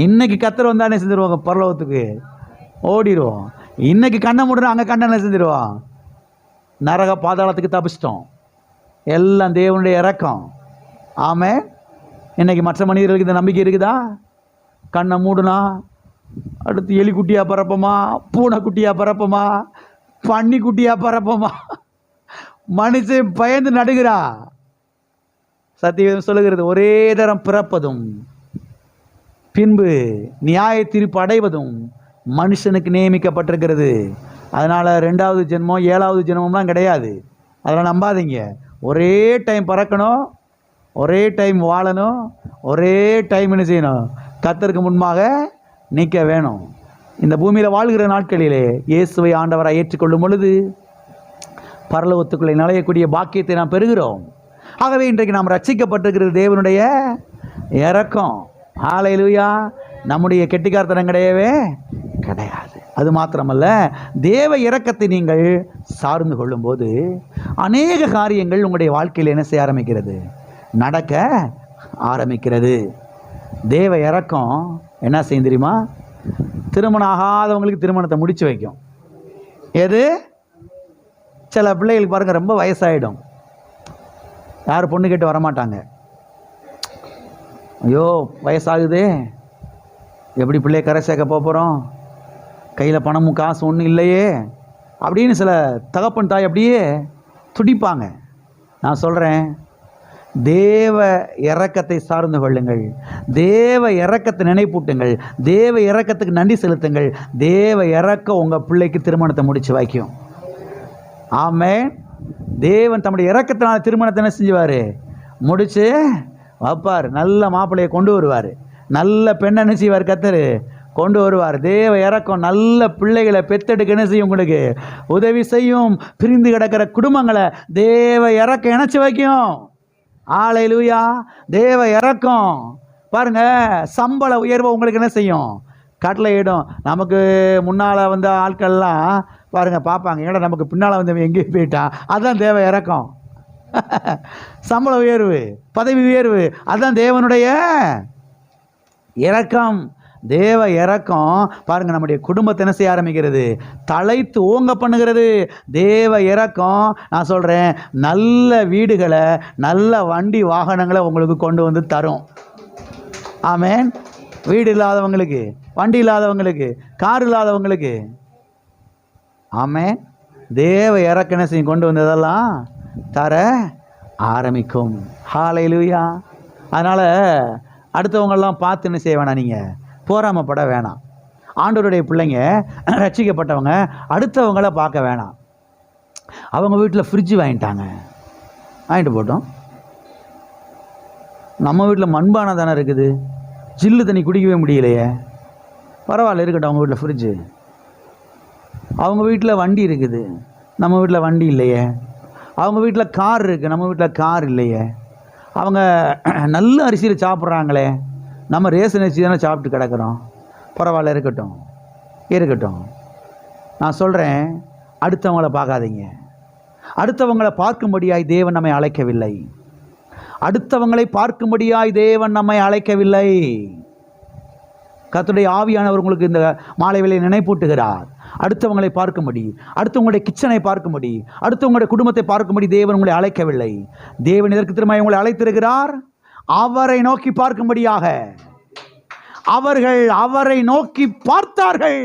இன்னைக்கு கர்த்தர் வந்தானே செஞ்சிருவாங்க, பரலோகத்துக்கு ஓடிடுவோம். இன்னைக்கு கண்ணை மூடுறோம், அங்கே கண்ணை செஞ்சிருவோம். நரக பாதாளத்துக்கு தப்பிச்சிட்டோம். எல்லாம் தேவனுடைய இரக்கம். ஆமே. இன்னைக்கு மற்ற மனிதர்களுக்கு இந்த நம்பிக்கை இருக்குதா? கண்ணை மூடுனா அடுத்து எலி குட்டியாக பறப்போமா, பூனை குட்டியாக பறப்போமா, பன்னி குட்டியாக பறப்போமா? மனுஷன் பயந்து நடுகிறா. சத்தியம் சொல்லுகிறது, ஒரே தரம் பிறப்பதும் பின்பு நியாய தீர்ப்பு அடைவதும் மனுஷனுக்கு நியமிக்கப்பட்டிருக்கிறது. அதனால் 2வது ஜென்மம் 7வது ஜென்மம்லாம் கிடையாது. அதெல்லாம் நம்பாதீங்க. ஒரே டைம் பறக்கணும், ஒரே டைம் வாழணும், ஒரே டைம் என்ன செய்யணும்? கர்த்தருக்கு முன்பாக நிற்க வேணும். இந்த பூமியில் வாழ்கிற நாட்களிலே இயேசுவை ஆண்டவராக ஏற்றுக்கொள்ளும் பொழுது பரலோகத்துக்குள்ளே நுழையக்கூடிய பாக்கியத்தை நாம் பெறுகிறோம். ஆகவே இன்றைக்கு நாம் ரட்சிக்கப்பட்டிருக்கிறது தேவனுடைய இரக்கம். ஹல்லேலூயா. நம்முடைய கெட்டிக்காரத்தனம் கிடையவே கிடையாது. அது மாத்திரமல்ல, தேவ இரக்கத்தை நீங்கள் சார்ந்து கொள்ளும்போது அநேக காரியங்கள் உங்களுடைய வாழ்க்கையில் என்ன செய்ய ஆரம்பிக்கிறது? நடக்க ஆரம்பிக்கிறது. தேவ இரக்கம் என்ன செய்யும் தெரியுமா? திருமணம் ஆகாதவங்களுக்கு திருமணத்தை முடிச்சு வைக்கும். எது? சில பிள்ளைகளுக்கு பாருங்கள், ரொம்ப வயசாகிடும், யார் பொண்ணு கேட்டு வரமாட்டாங்க. ஐயோ வயசாகுது, எப்படி பிள்ளைய கரை சேர்க்க போகிறோம், கையில் பணமும் காசு ஒன்றும் இல்லையே அப்படின்னு சில தகப்பன் தாய் அப்படியே துடிப்பாங்க. நான் சொல்கிறேன், தேவ இரக்கத்தை சார்ந்து கொள்ளுங்கள். தேவ இரக்கத்தை நினைப்பூட்டுங்கள். தேவ இரக்கத்துக்கு நன்றி செலுத்துங்கள். தேவ இரக்கம் உங்கள் பிள்ளைக்கு திருமணத்தை முடித்து வைக்கும். ஆமென். தேவன் தம்முடைய இரக்கத்தினால திருமணத்தை என்ன செஞ்சுவார்? முடித்து வைப்பார். நல்ல மாப்பிள்ளையை கொண்டு வருவார். நல்ல பெண்ணை என்ன செய்வார் கர்த்தர் கொண்டு வருவார். தேவ இறக்கம் நல்ல பிள்ளைகளை பெத்தெடுக்க என்ன செய்யும், உங்களுக்கு உதவி செய்யும். பிரிந்து கிடக்கிற குடும்பங்களை தேவ இறக்கம் இணைச்சி வைக்கும். ஹல்லேலூயா. தேவ இறக்கம் பாருங்க, சம்பள உயர்வை உங்களுக்கு என்ன செய்யும், கட்டளையிடும். நமக்கு முன்னால் வந்த ஆட்கள்லாம் பாருங்க பார்ப்பாங்க, ஏன்னா நமக்கு பின்னால் வந்து எங்கேயும் போயிட்டான். அதுதான் தேவ இறக்கம். சம்பள உயர்வு, பதவி உயர்வு, அதுதான் தேவனுடைய இரக்கம். தேவ இரக்கம் பாருங்க, நம்முடைய குடும்பத்தை என்ன செய்ய ஆரம்பிக்கிறது, தழைத்து ஓங்க பண்ணுகிறது. தேவ இரக்கம் நான் சொல்கிறேன், நல்ல வீடுகளை நல்ல வண்டி வாகனங்களை உங்களுக்கு கொண்டு வந்து தரும். ஆமென். வீடு இல்லாதவங்களுக்கு, வண்டி இல்லாதவங்களுக்கு, கார் இல்லாதவங்களுக்கு, ஆமென், தேவ இரக்கம் என்ன செய்யும், கொண்டு வந்ததெல்லாம் தர ஆரம்பிக்கும். ஹல்லேலூயா. அதனால் அடுத்தவங்கெல்லாம் பார்த்து என்ன செய்ய வேணாம், நீங்கள் போராமப்பட வேணாம். ஆண்டவருடைய பிள்ளைங்க ரட்சிக்கப்பட்டவங்க அடுத்தவங்கள பார்க்க வேணாம். அவங்க வீட்டில் ஃப்ரிட்ஜு வாங்கிட்டு போட்டோம். நம்ம வீட்டில் மண்பானை தானே இருக்குது, ஜில்லு தண்ணி குடிக்கவே முடியலையே, பரவாயில்ல இருக்கட்டும். அவங்க வீட்டில் ஃப்ரிட்ஜு, அவங்க வீட்டில் வண்டி இருக்குது, நம்ம வீட்டில் வண்டி இல்லையே. அவங்க வீட்டில் கார் இருக்குது, நம்ம வீட்டில் கார் இல்லையே. அவங்க நல்ல அரிசியில் சாப்பிட்றாங்களே, நம்ம ரேஷன் அரிசி தானே சாப்பிட்டு கிடக்கிறோம். பரவாயில்ல இருக்கட்டும். நான் சொல்கிறேன், அடுத்தவங்கள பார்க்காதீங்க. அடுத்தவங்களை பார்க்கும்படியாய் தேவன் நம்மை அழைக்கவில்லை. அடுத்தவங்களை பார்க்கும்படியாய் தேவன் நம்மை அழைக்கவில்லை. கர்த்தருடைய ஆவியானவர் உங்களுக்கு இந்த மாலை வேளையை நினைப்பூட்டுகிறார். அடுத்தவங்களை பார்க்கும்படி, அடுத்தவங்களுடைய கிச்சனை பார்க்கும்படி, அடுத்தவங்களுடைய குடும்பத்தை பார்க்கும்படி தேவன் உங்களை அழைக்கவில்லை. தேவன் இதற்கு திரும்ப உங்களை அழைத்திருக்கிறார், அவரை நோக்கி பார்க்கும்படியாக. அவர்கள் அவரை நோக்கி பார்த்தார்கள்,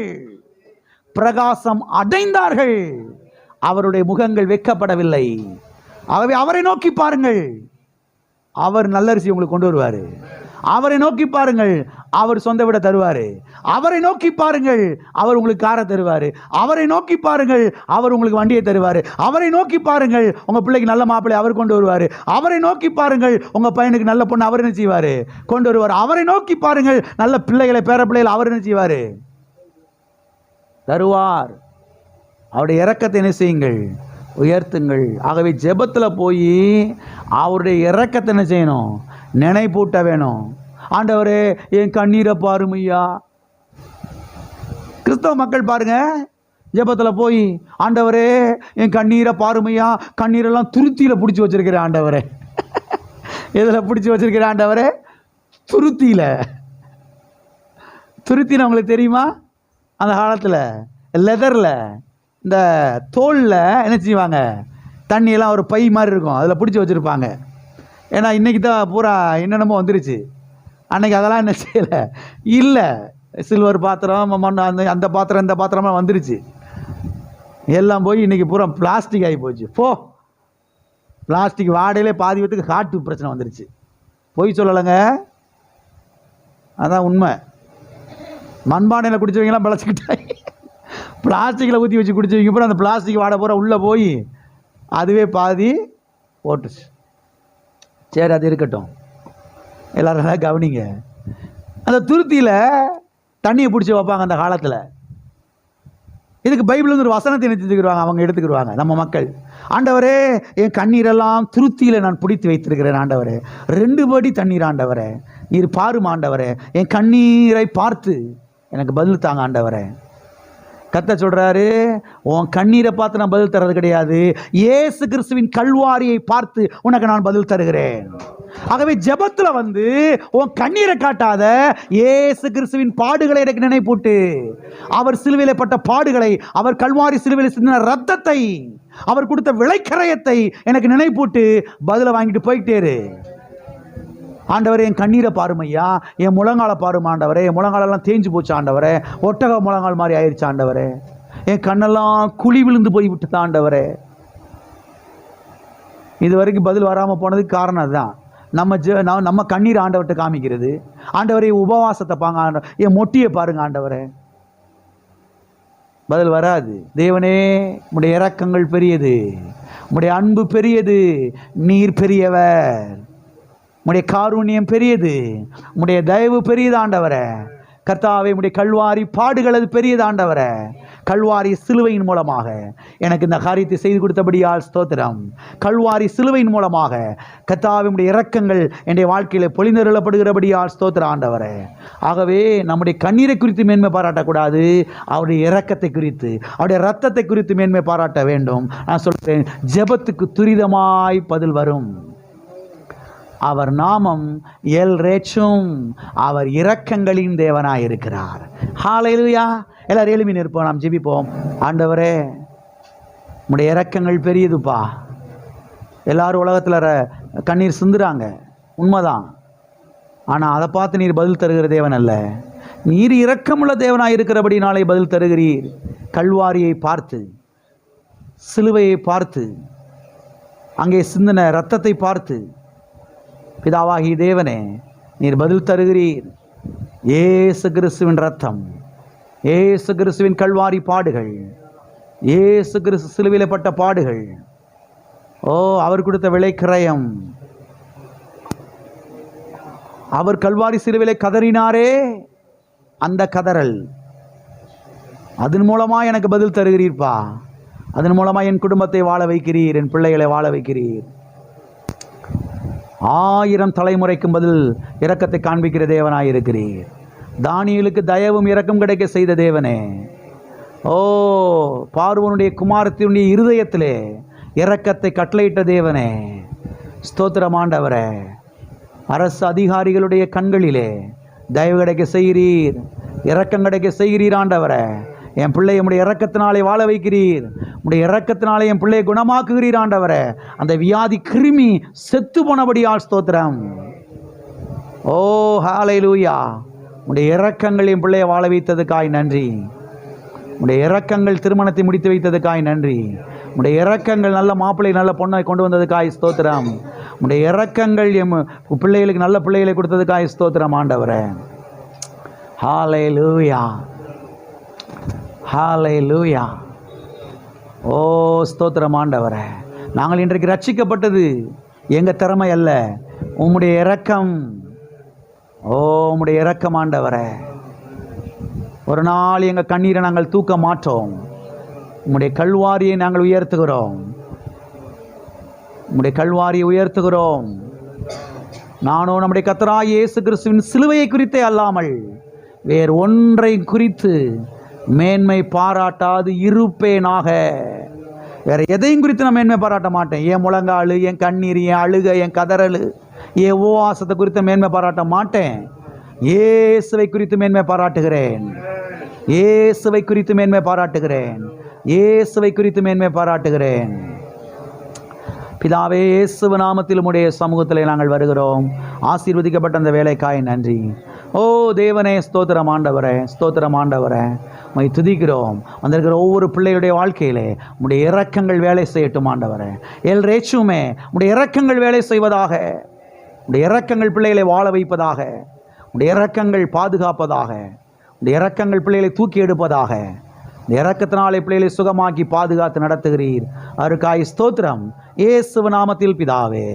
பிரகாசம் அடைந்தார்கள், அவருடைய முகங்கள் வெட்கப்படவில்லை. ஆகவே அவரை நோக்கி பாருங்கள், அவர் நல்லரிசி உங்களுக்கு கொண்டு வருவார். அவரை நோக்கி பாருங்கள், அவர் சொந்த விட தருவார். அவரை நோக்கி பாருங்கள், அவர் உங்களுக்கு காரை தருவார். அவரை நோக்கி பாருங்கள், அவர் உங்களுக்கு வண்டியை தருவார். அவரை நோக்கி பாருங்கள், உங்கள் பிள்ளைக்கு நல்ல மாப்பிள்ளை அவர் கொண்டு வருவார். அவரை நோக்கி பாருங்கள், உங்கள் பையனுக்கு நல்ல பொண்ணு அவர் என்ன செய்வார், கொண்டு வருவார். அவரை நோக்கி பாருங்கள், நல்ல பிள்ளைகளை பேர பிள்ளைகளை அவர் என்ன செய்வார், தருவார். அவருடைய இரக்கத்தை என்ன செய்யுங்கள், உயர்த்துங்கள். ஆகவே ஜெபத்தில் போய் அவருடைய இரக்கத்தை என்ன செய்யணும், நினைப்பூட்ட வேணும். ஆண்டவரே என் கண்ணீரை பாருமையா. கிறிஸ்தவ மக்கள் பாருங்க, ஜெபத்தில் போய் ஆண்டவரே என் கண்ணீரை பாருமையா, கண்ணீரெல்லாம் துருத்தியில் பிடிச்சி வச்சிருக்கிறேன் ஆண்டவரே. எதில் பிடிச்சி வச்சிருக்கிறேன் ஆண்டவரே, துருத்தியில். துருத்தின்னு உங்களுக்கு தெரியுமா, அந்த காலத்தில் லெதரில் இந்த தோலில் என்ன செய்வாங்க, தண்ணியெல்லாம் ஒரு பை மாதிரி இருக்கும், அதில் பிடிச்சி வச்சுருப்பாங்க. ஏன்னா இன்றைக்கி தான் பூரா என்னென்னமோ வந்துருச்சு. அன்றைக்கி அதெல்லாம் என்ன செய்யலை, இல்லை. சில்வர் பாத்திரம், மண், அந்த பாத்திரம் இந்த பாத்திரமாக வந்துருச்சு. எல்லாம் போய் இன்றைக்கி பூரா பிளாஸ்டிக் ஆகி போச்சு. பிளாஸ்டிக் வாடையிலே பாதி பேத்துக்கு ஹார்ட் பிரச்சனை வந்துருச்சு. போய் சொல்லலைங்க, அதான் உண்மை. மண்பானையில் குடிச்சவங்கலாம் பிழைச்சிக்கிட்டாங்க. பிளாஸ்டிக்கில் ஊற்றி வச்சு குடிச்சவங்க பூரா அந்த பிளாஸ்டிக் வாடை பூரா உள்ளே போய் அதுவே பாதி போட்டுச்சு. சரி, அது இருக்கட்டும், எல்லாரும் கவனிங்க. அந்த துருத்தியில் தண்ணியை பிடிச்சி வைப்பாங்க அந்த காலத்தில். இதுக்கு பைபிள் ஒரு வசனத்தை நினைச்சுக்கிடுவாங்க, அவங்க எடுத்துக்கிடுவாங்க நம்ம மக்கள். ஆண்டவரே என் கண்ணீரெல்லாம் துருத்தியில் நான் பிடித்து வைத்திருக்கிறேன் ஆண்டவரே, 2 படி தண்ணீர் ஆண்டவரே, நீர் பாரும் ஆண்டவரே, என் கண்ணீரை பார்த்து எனக்கு பதில் தாங்க ஆண்டவரே. கர்த்தர் சொல்றாரு, உன் கண்ணீரை பார்த்து நான் பதில் தர்றது கிடையாது, இயேசு கிறிஸ்துவின் கல்வாரியை பார்த்து உனக்கு நான் பதில் தருகிறேன். ஆகவே ஜெபத்தில் வந்து உன் கண்ணீரை காட்டாத, இயேசு கிறிஸ்துவின் பாடுகளை எனக்கு நினைப்பூட்டு. அவர் சிலுவையில் பட்ட பாடுகளை, அவர் கல்வாரி சிலுவையில் சிந்தின ரத்தத்தை, அவர் கொடுத்த விளைக்கரையத்தை எனக்கு நினைப்பூட்டு பதிலை வாங்கிட்டு போய்கிட்டே இரு. ஆண்டவரே என் கண்ணீரை பாருமையா, என் முழங்கால பாரும் ஆண்டவரே, என் முழங்காலெல்லாம் தேஞ்சு போச்சு ஆண்டவரே, ஒட்டக முழங்கால் மாதிரி ஆயிடுச்சு ஆண்டவரே, என் கண்ணெல்லாம் குழி விழுந்து போய் விட்டுது ஆண்டவரே. இது வரைக்கும் பதில் வராமல் போனதுக்கு காரணம் அதுதான். நம்ம கண்ணீர் ஆண்டவர்கிட்ட காமிக்கிறது. ஆண்டவரே உபவாசத்தை பாங்க, என் மொட்டியை பாருங்க ஆண்டவரே, பதில் வராது. தேவனே உம்முடைய இரக்கங்கள் பெரியது, உம்முடைய அன்பு பெரியது, நீர் பெரியவர். உம்முடைய காருண்யம் பெரியது, உம்முடைய தயவு பெரியது ஆண்டவரே. கர்த்தாவே, உம்முடைய கல்வாரி பாடுகள் அது பெரியது ஆண்டவரே. கல்வாரி சிலுவையின் மூலமாக எனக்கு இந்த காரியத்தை செய்து கொடுத்தபடியால் ஸ்தோத்திரம். கல்வாரி சிலுவையின் மூலமாக கர்த்தாவே, உம்முடைய இரக்கங்கள் என்னுடைய வாழ்க்கையில் பொழிந்தருளப்படுகிறபடியால் ஸ்தோத்திரம் ஆண்டவரே. ஆகவே நம்முடைய கண்ணீரை குறித்து மேன்மை பாராட்டக்கூடாது, அவருடைய இரக்கத்தை குறித்து, அவருடைய இரத்தத்தை குறித்து மேன்மை பாராட்ட வேண்டும். நான் சொல்கிறேன், ஜெபத்துக்கு துரிதமாய் பதில் வரும். அவர் நாமம் எல் ரேச்சும், அவர் இரக்கங்களின் தேவனாய் இருக்கிறார். ஹல்லேலூயா. எல்லாரும் எழுப்பி நிற்போம், நாம் ஜெபிப்போம். ஆண்டவரே, உம்முடைய இரக்கங்கள் பெரியதுப்பா. எல்லாரும் உலகத்தில் கண்ணீர் சிந்துறாங்க, உண்மைதான். ஆனால் அதை பார்த்து நீர் பதில் தருகிற தேவன் அல்ல. நீர் இரக்கமுள்ள தேவனாய் இருக்கிறபடினாலே பதில் தருகிறீர். கல்வாரியை பார்த்து, சிலுவையை பார்த்து, அங்கே சிந்தின இரத்தத்தை பார்த்து பிதாவாகிய தேவனே, நீர் பதில் தருகிறீர். இயேசு கிறிஸ்துவின் ரத்தம், இயேசு கிறிஸ்துவின் கல்வாரி பாடுகள், இயேசு கிறிஸ்து சிலுவையிலே பட்ட பாடுகள், ஓ அவர் கொடுத்த விலை கிரயம், அவர் கல்வாரி சிலுவையிலே கதறினாரே, அந்த கதறல், அதன் மூலமாக எனக்கு பதில் தருகிறீர்ப்பா. அதன் மூலமாக என் குடும்பத்தை வாழ வைக்கிறீர், என் பிள்ளைகளை வாழ வைக்கிறீர். 1000 தலைமுறைக்கும் பதில் இரக்கத்தை காண்பிக்கிற தேவனாய் இருக்கிறீர். தானியேலுக்கு தயவும் இரக்கம் கிடைக்க செய்த தேவனே, ஓ பார்வோனுடைய குமாரத்தினுடைய இருதயத்திலே இரக்கத்தை கட்டளையிட்ட தேவனே, ஸ்தோத்திரம் ஆண்டவரே. அரசு அதிகாரிகளுடைய கண்களிலே தயவு கிடைக்க செய்கிறீர், இரக்கம் கிடைக்க செய்கிறீர் ஆண்டவரே. என் பிள்ளை உம்முடைய இரக்கத்தினாலே வாழ வைக்கிறீர், உம்முடைய இரக்கத்தினாலே என் பிள்ளையை குணமாக்குகிறீர் ஆண்டவரே. அந்த வியாதி கிருமி செத்து போனபடியால் ஸ்தோத்திரம். ஓ ஹல்லேலூயா. உம்முடைய இரக்கங்கள் என் பிள்ளையை வாழ வைத்ததுக்காய் நன்றி. உம்முடைய இரக்கங்கள் திருமணத்தை முடித்து வைத்ததுக்காய் நன்றி. உம்முடைய இரக்கங்கள் நல்ல மாப்பிள்ளை நல்ல பொண்ணை கொண்டு வந்ததுக்காய் ஸ்தோத்திரம். உம்முடைய இரக்கங்கள் என் பிள்ளைகளுக்கு நல்ல பிள்ளைகளை கொடுத்ததுக்காய் ஸ்தோத்திரம் ஆண்டவரே. ஹல்லேலூயா, ஹல்லேலூயா. ஓ ஸ்தோத்திரம் ஆண்டவரே. நாங்கள் இன்றைக்கு ரட்சிக்கப்பட்டது எங்கள் திறமை அல்ல, உம்முடைய இரக்கம். ஓ உம்முடைய இரக்கம் ஆண்டவரே. ஒரு நாள் எங்கள் கண்ணீரை நாங்கள் தூக்க மாட்டோம். உம்முடைய கல்வாரியை நாங்கள் உயர்த்துகிறோம், உம்முடைய கல்வாரியை உயர்த்துகிறோம். நானும் நம்முடைய கர்த்தராகிய இயேசு கிறிஸ்துவின் சிலுவையை குறித்தே அல்லாமல் வேறு ஒன்றை குறித்து மேன்மை பாராட்டாது இருப்பேனாக. வேற எதையும் குறித்து நான் மேன்மை பாராட்ட மாட்டேன். என் முழங்கால், என் கண்ணீர், என் அழுக, என் கதறல், என் உபவாசத்தை குறித்து மேன்மை பாராட்ட மாட்டேன். இயேசுவை குறித்து மேன்மை பாராட்டுகிறேன், இயேசுவை குறித்து மேன்மை பாராட்டுகிறேன், இயேசுவை குறித்து மேன்மை பாராட்டுகிறேன். பிதாவே, இயேசு நாமத்தில் உம்முடைய சமூகத்தில் நாங்கள் வருகிறோம். ஆசீர்வதிக்கப்பட்ட அந்த வேலைக்காய் நன்றி. ஓ தேவனே, ஸ்தோத்திரம் ஆண்டவரே, ஸ்தோத்திரம் ஆண்டவரே. உம்மை துதிக்கிறோம். வந்திருக்கிற ஒவ்வொரு பிள்ளையுடைய வாழ்க்கையிலே உம்முடைய இரக்கங்கள் வேலை செய்யட்டும் ஆண்டவரே. எல் ரேச்சுமே, உம்முடைய இரக்கங்கள் வேலை செய்வதாக, உம்முடைய இரக்கங்கள் பிள்ளைகளை வாழ வைப்பதாக, உம்முடைய இரக்கங்கள் பாதுகாப்பதாக, உம்முடைய இரக்கங்கள் பிள்ளைகளை தூக்கி எடுப்பதாக. இந்த இரக்கத்தினாலே பிள்ளைகளை சுகமாக்கி பாதுகாத்து நடத்துகிறீர். அதற்காய் ஸ்தோத்திரம். இயேசு நாமத்தில் பிதாவே.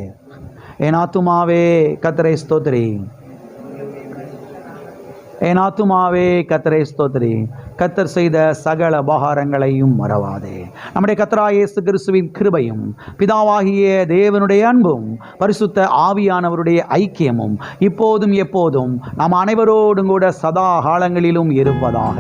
என் ஆத்துமாவே கர்த்தரை ஸ்தோத்திரி, என் ஆத்துமாவே கர்த்தரை ஸ்தோத்திரி. கர்த்தர் செய்த சகல உபகாரங்களையும் மறவாதே. நம்முடைய கர்த்தராகிய இயேசு கிறிஸ்துவின் கிருபையும் பிதாவாகிய தேவனுடைய அன்பும் பரிசுத்த ஆவியானவருடைய ஐக்கியமும் இப்போதும் எப்போதும் நாம் அனைவரோடும் கூட சதா காலங்களிலும் இருப்பதாக.